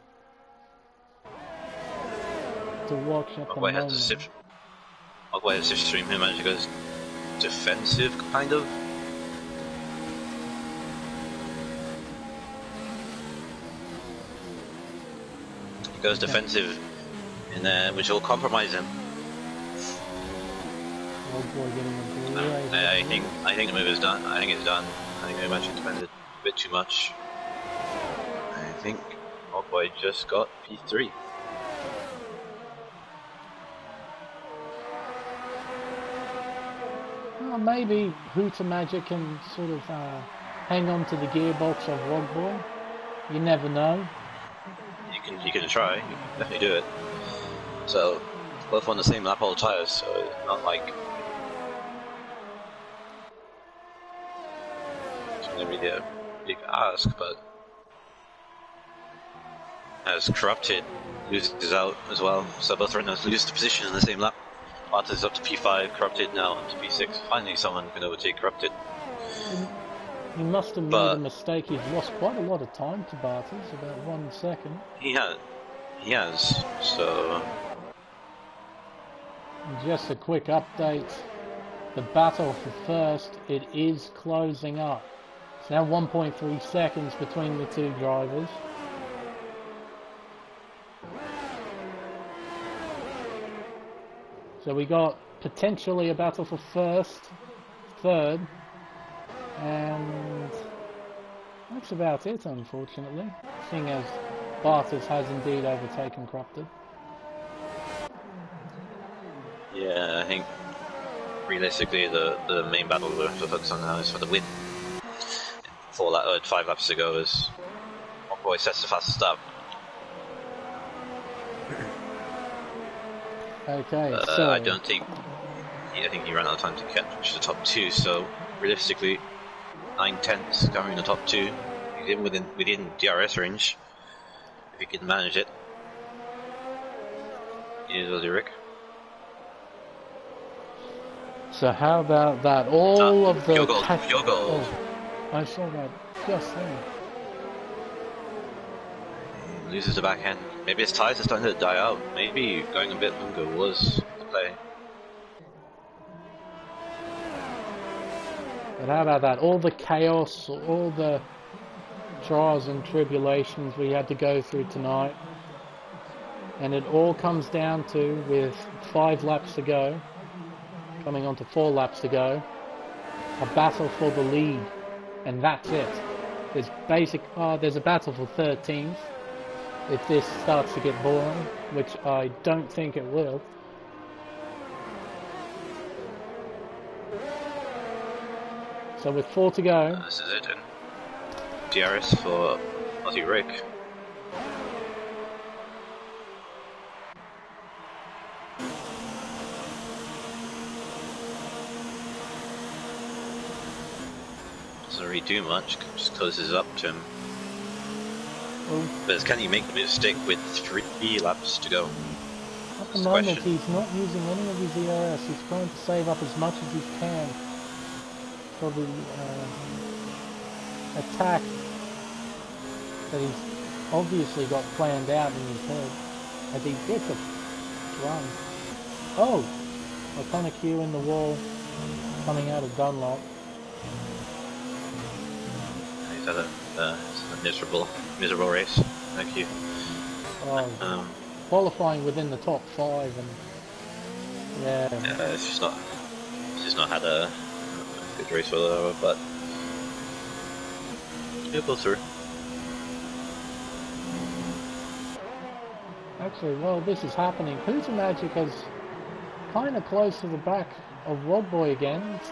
to watch at the moment. Ogway has a stream here, managed to go defensive, kind of. He goes defensive in there, which will compromise him. I think the move is done. I think it's done. I think they actually defended a bit too much. I think Ogboy just got P3. Well, maybe Hooter Magic can sort of hang on to the gearbox of Wogboy. You never know. You can try. You can definitely do it. So both on the same lap hole tires, so it's not like it's going to be a big ask, but as Corrupted loses out as well, so both runners lose the position in the same lap. Bartels is up to P5, Corrupted now up to P6. Finally someone can overtake Corrupted. He must have made a mistake. He's lost quite a lot of time to Bartels, about 1 second. He has, so... Just a quick update. The battle for 1st, it is closing up. It's now 1.3 seconds between the two drivers. So we got potentially a battle for 1st, 3rd, and that's about it, unfortunately, seeing as Bartels has indeed overtaken Corrupted. Yeah, I think realistically the main battle we're focused on now is for the win. 5 laps to go as Ogboy sets the fastest up. Okay, so I think he ran out of time to catch the top two. So realistically, 9/10 covering the top two, even within DRS range, if he can manage it. Here's Aussie Rick. So how about that? All of the pure gold. Oh, I saw that just then. He loses the backhand. Maybe his tires are starting to die out. Maybe going a bit longer was the play. But how about that? All the chaos, all the trials and tribulations we had to go through tonight, and it all comes down to, with 5 laps to go, coming on to 4 laps to go, a battle for the lead, and that's it. There's there's a battle for 13th if this starts to get boring, which I don't think it will. So with 4 to go, this is it. And DRS for Aussie Rick. Doesn't really do much, just closes up to him. But can he make the mistake with 3 laps to go? At the moment he's not using any of his ERS. He's trying to save up as much as he can for the attack that he's obviously got planned out in his head as he gets a run. Oh! Iconic Q in the wall coming out of Dunlop. He's had a miserable race. Thank you. Qualifying within the top 5 and it's just not had a good race for the but he'll go through. Actually, while this is happening, Pooter Magic is kind of close to the back of Rod Boy again. It's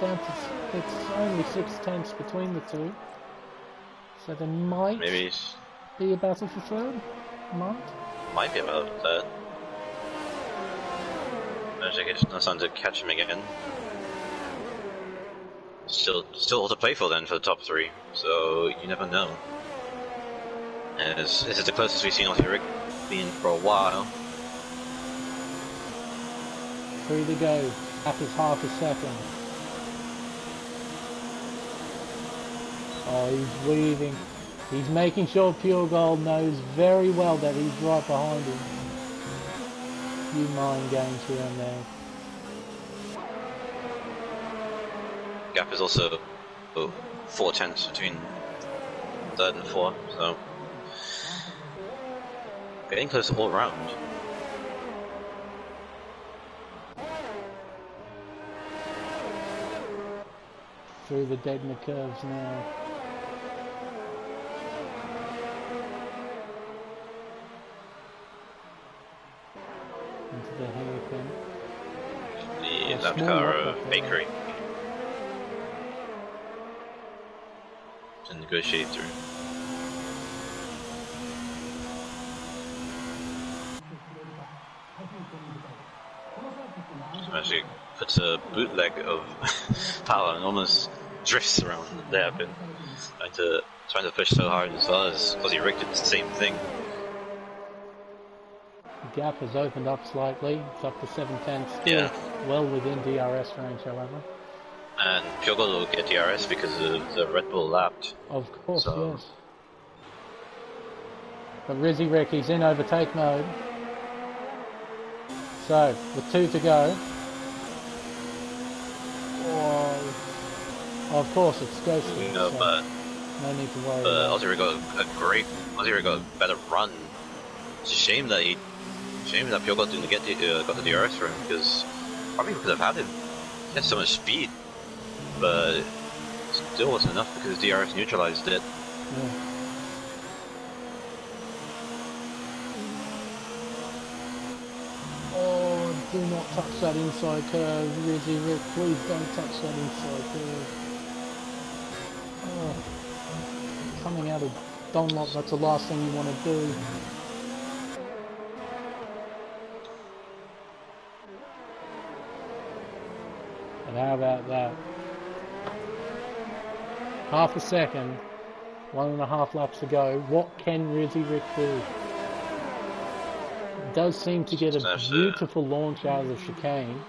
only 6/10 between the two. So there might be a battle for 3rd. Might be a battle for 3rd. Magic is not starting to catch him again. Still all to play for then for the top 3, so you never know. This is the closest we've seen Aussie Rick being for a while. 3 to go. Gap is half a second. Oh, he's weaving. He's making sure Pure Gold knows very well that he's right behind him. Few mind games here and there. Gap is also 4/10 between 3rd and 4th, so getting close all round. Through the Degner curves now. Into the hairpin. The lap car bakery. To negotiate through. Magic puts a bootleg of power and almost drifts around the hairpin, trying to push so hard as well as Aussie Rick did the same thing. The gap has opened up slightly. It's up to 7/10. Still well within DRS range, however. And Pure Gold will get DRS because of the Red Bull lapped. Of course, yes. But Rizzy Rick, he's in overtake mode. So, with 2 to go. Oh, of course, it's ghosted. No, so but no need to worry. Aussie Rick got Aussie Rick got a better run. It's a shame that Pure Gold didn't got the DRS for him, because probably could have had him. He had so much speed, but still wasn't enough because DRS neutralized it. Yeah. Oh, do not touch that inside curve, Rizzy Rick. Please don't touch that inside curve. Oh. Coming out of Dunlop, that's the last thing you want to do. How about that? Half a second, 1.5 laps to go. What can Rizzy Rick do? Does seem to get a beautiful launch out of the chicane.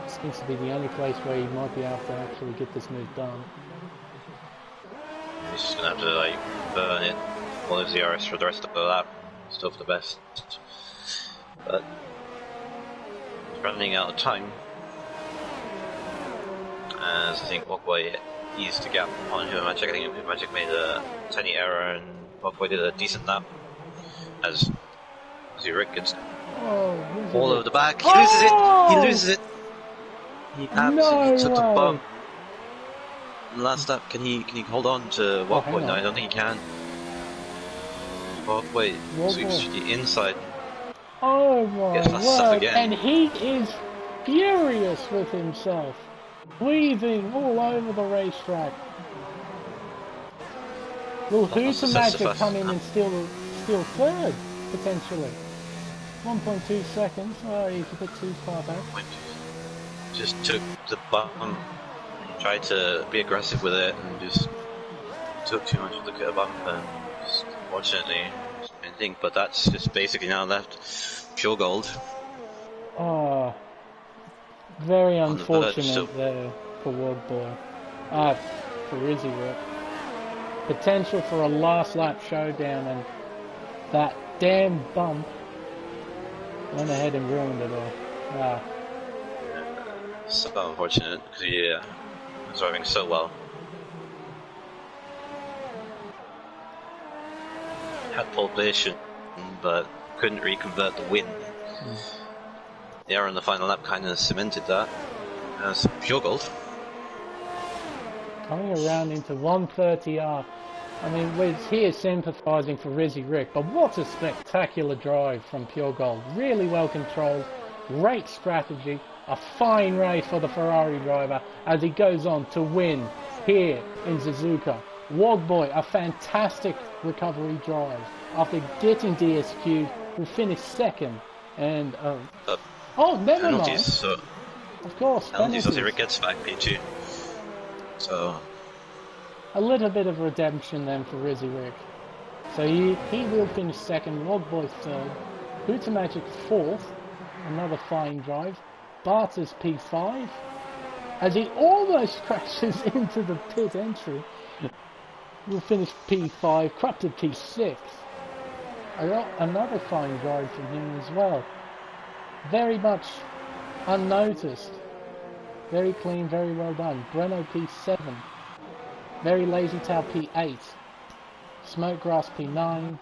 Seems to be the only place where he might be able to actually get this move done. He's just gonna have to like burn it, all of the RS for the rest of the lap. Still for the best, but he's running out of time. As I think Walkway eased the gap on Magic. I think Magic made a tiny error and Walkway did a decent lap. As Rick gets all over the back. He loses it! He loses it! He absolutely took the bump. Last lap, can he hold on to Walkway? No, I don't think he can. Walkway sweeps to the inside. Oh my word! Again. And he is furious with himself. Weaving all over the racetrack. Will Magic come in and steal third, potentially? 1.2 seconds. Oh, he's a bit too far back. Just took the bump, tried to be aggressive with it, and just took too much of the bump, and just, unfortunately, I think. But that's just basically now left pure gold. Oh. Very unfortunate there for Wogboy. For Rizzy Rick. Potential for a last lap showdown, and that damn bump went ahead and ruined it all. So unfortunate, because he was driving so well. Had pole position, but couldn't reconvert the win. The error in the final lap kind of cemented that as pure gold. Coming around into 130R. I mean, we're here sympathising for Rizzy Rick, but what a spectacular drive from Pure Gold. Really well controlled, great strategy, a fine race for the Ferrari driver as he goes on to win here in Suzuka. Wogboy, a fantastic recovery drive. After getting DSQ'd, will finish second. And never mind. So of course, penalties. Rick gets back P2. So a little bit of redemption then for Rizzy Rick. So he will finish second, Wogboy third, Magic fourth, another fine drive. Barter's P5, as he almost crashes into the pit entry. Will finish P5, Corrupted P6. Another fine drive from him as well. Very much unnoticed. Very clean, very well done. Breno P7. Very Lazy Tail P8. Smokegrass P9.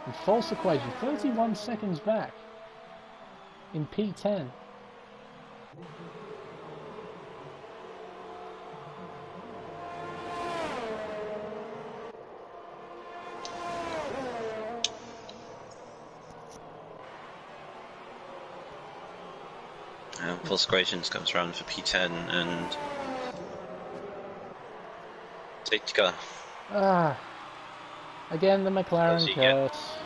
And False Equation, 31 seconds back in P10. False Equations comes around for P10 and Safety car. Again the McLaren curse.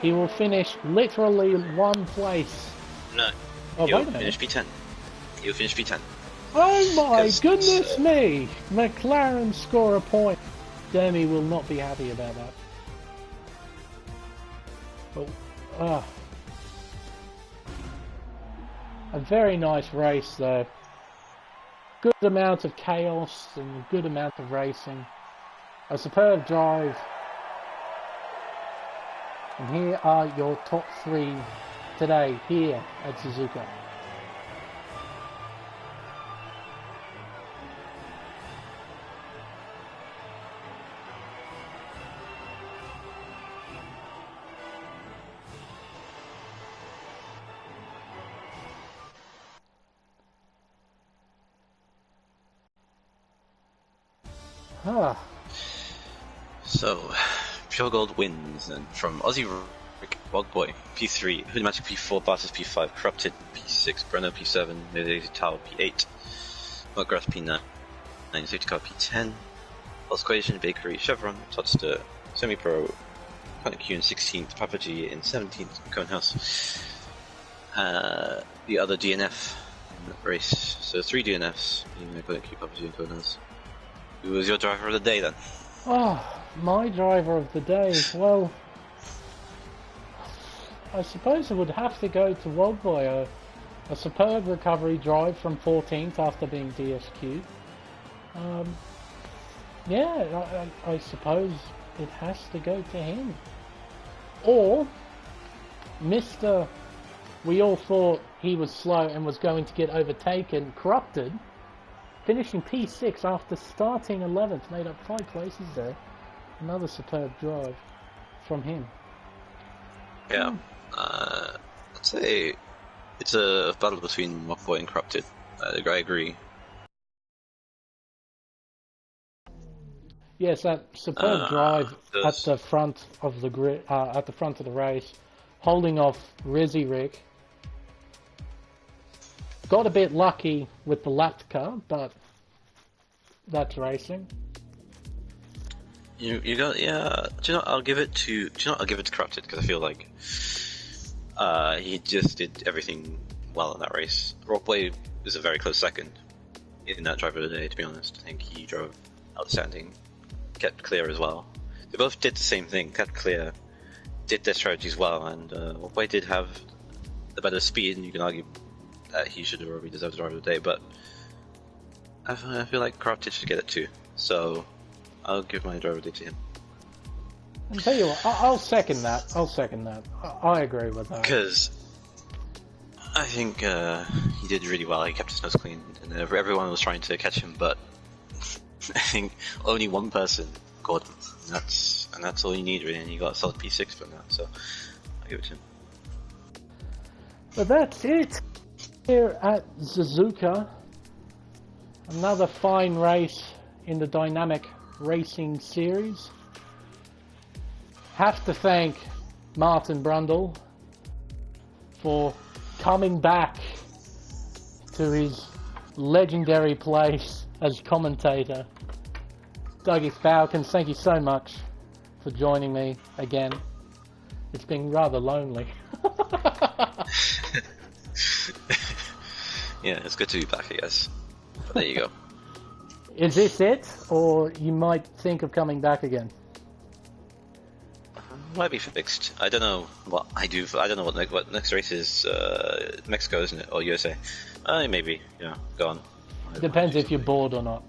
He will finish literally one place. No. Oh, He'll finish P10. He'll finish P10. Oh my goodness me! McLaren score a point. Demi will not be happy about that. But, a very nice race though. Good amount of chaos and a good amount of racing. A superb drive. And here are your top three today here at Suzuka. So, Pure Gold wins, and from Aussie Rick, Wogboy, P3, Hoodie Magic P4, Bartis P5, Corrupted P6, Breno P7, Lazy Tower P8, Mudgrass P9, Safety Car P10, False Equation, Bakery, Chevron, Todster, Semi-Pro, Conic Q in 16th, Papa G in 17th, Conehouse. The other DNF race. So 3 DNFs. I couldn't keep up with you in corners. Who was your driver of the day then? Oh, my driver of the day. Well, I suppose it would have to go to Wildboy. A superb recovery drive from 14th after being DSQ'd. Yeah, I suppose it has to go to him. Or Mr. We all thought he was slow and was going to get overtaken, Corrupted, finishing P6 after starting 11th, made up 5 places there. Another superb drive from him. Yeah, I'd say it's a battle between Mockboy and Corrupted. I agree. Yes, that superb drive at the front of the grid, at the front of the race, holding off Rizzy Rick. Got a bit lucky with the lap car, but that's racing. You got, yeah. Do you know? I'll give it to Corrupted because I feel like he just did everything well in that race. Rockboy was a very close second in that driver of the day. To be honest, I think he drove outstanding, kept clear as well. They both did the same thing, kept clear, did their strategies well, and Rockboy did have the better speed, and you can argue that he should have already deserved the driver of the day. But I feel like Corrupted should get it too. So I'll give my driver of the day to him. I'll tell you what, I'll second that. I agree with that. Because I think he did really well. He kept his nose clean, and everyone was trying to catch him, but I think only one person caught him. And that's all you need, really. And he got a solid P6 from that, so I'll give it to him. But that's it here at Suzuka. Another fine race in the Dynamic Racing Series. Have to thank Martin Brundle for coming back to his legendary place as commentator. Dougie Falcons, thank you so much for joining me again. It's been rather lonely. Yeah, it's good to be back, I guess. But there you go. Is this it, or you might think of coming back again? Might be fixed. I don't know what I do. I don't know what next race is. Mexico, isn't it, or USA? Maybe. Yeah, go on. Depends if you're bored or not.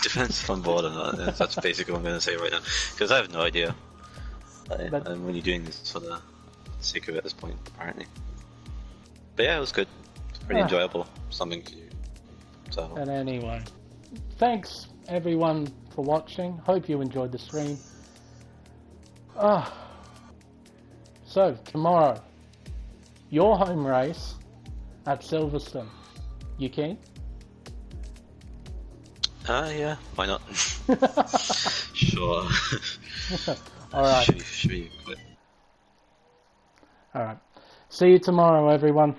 Depends if I'm bored or not. That's basically what I'm going to say right now, because I have no idea. I'm really doing this for the sake of it at this point, apparently. But yeah, it was good. It's pretty enjoyable. Something to do. So. And anyway, thanks everyone for watching. Hope you enjoyed the stream. So tomorrow, your home race at Silverstone. You keen? Yeah, why not? Sure. Alright. Should be quick. Alright. See you tomorrow, everyone.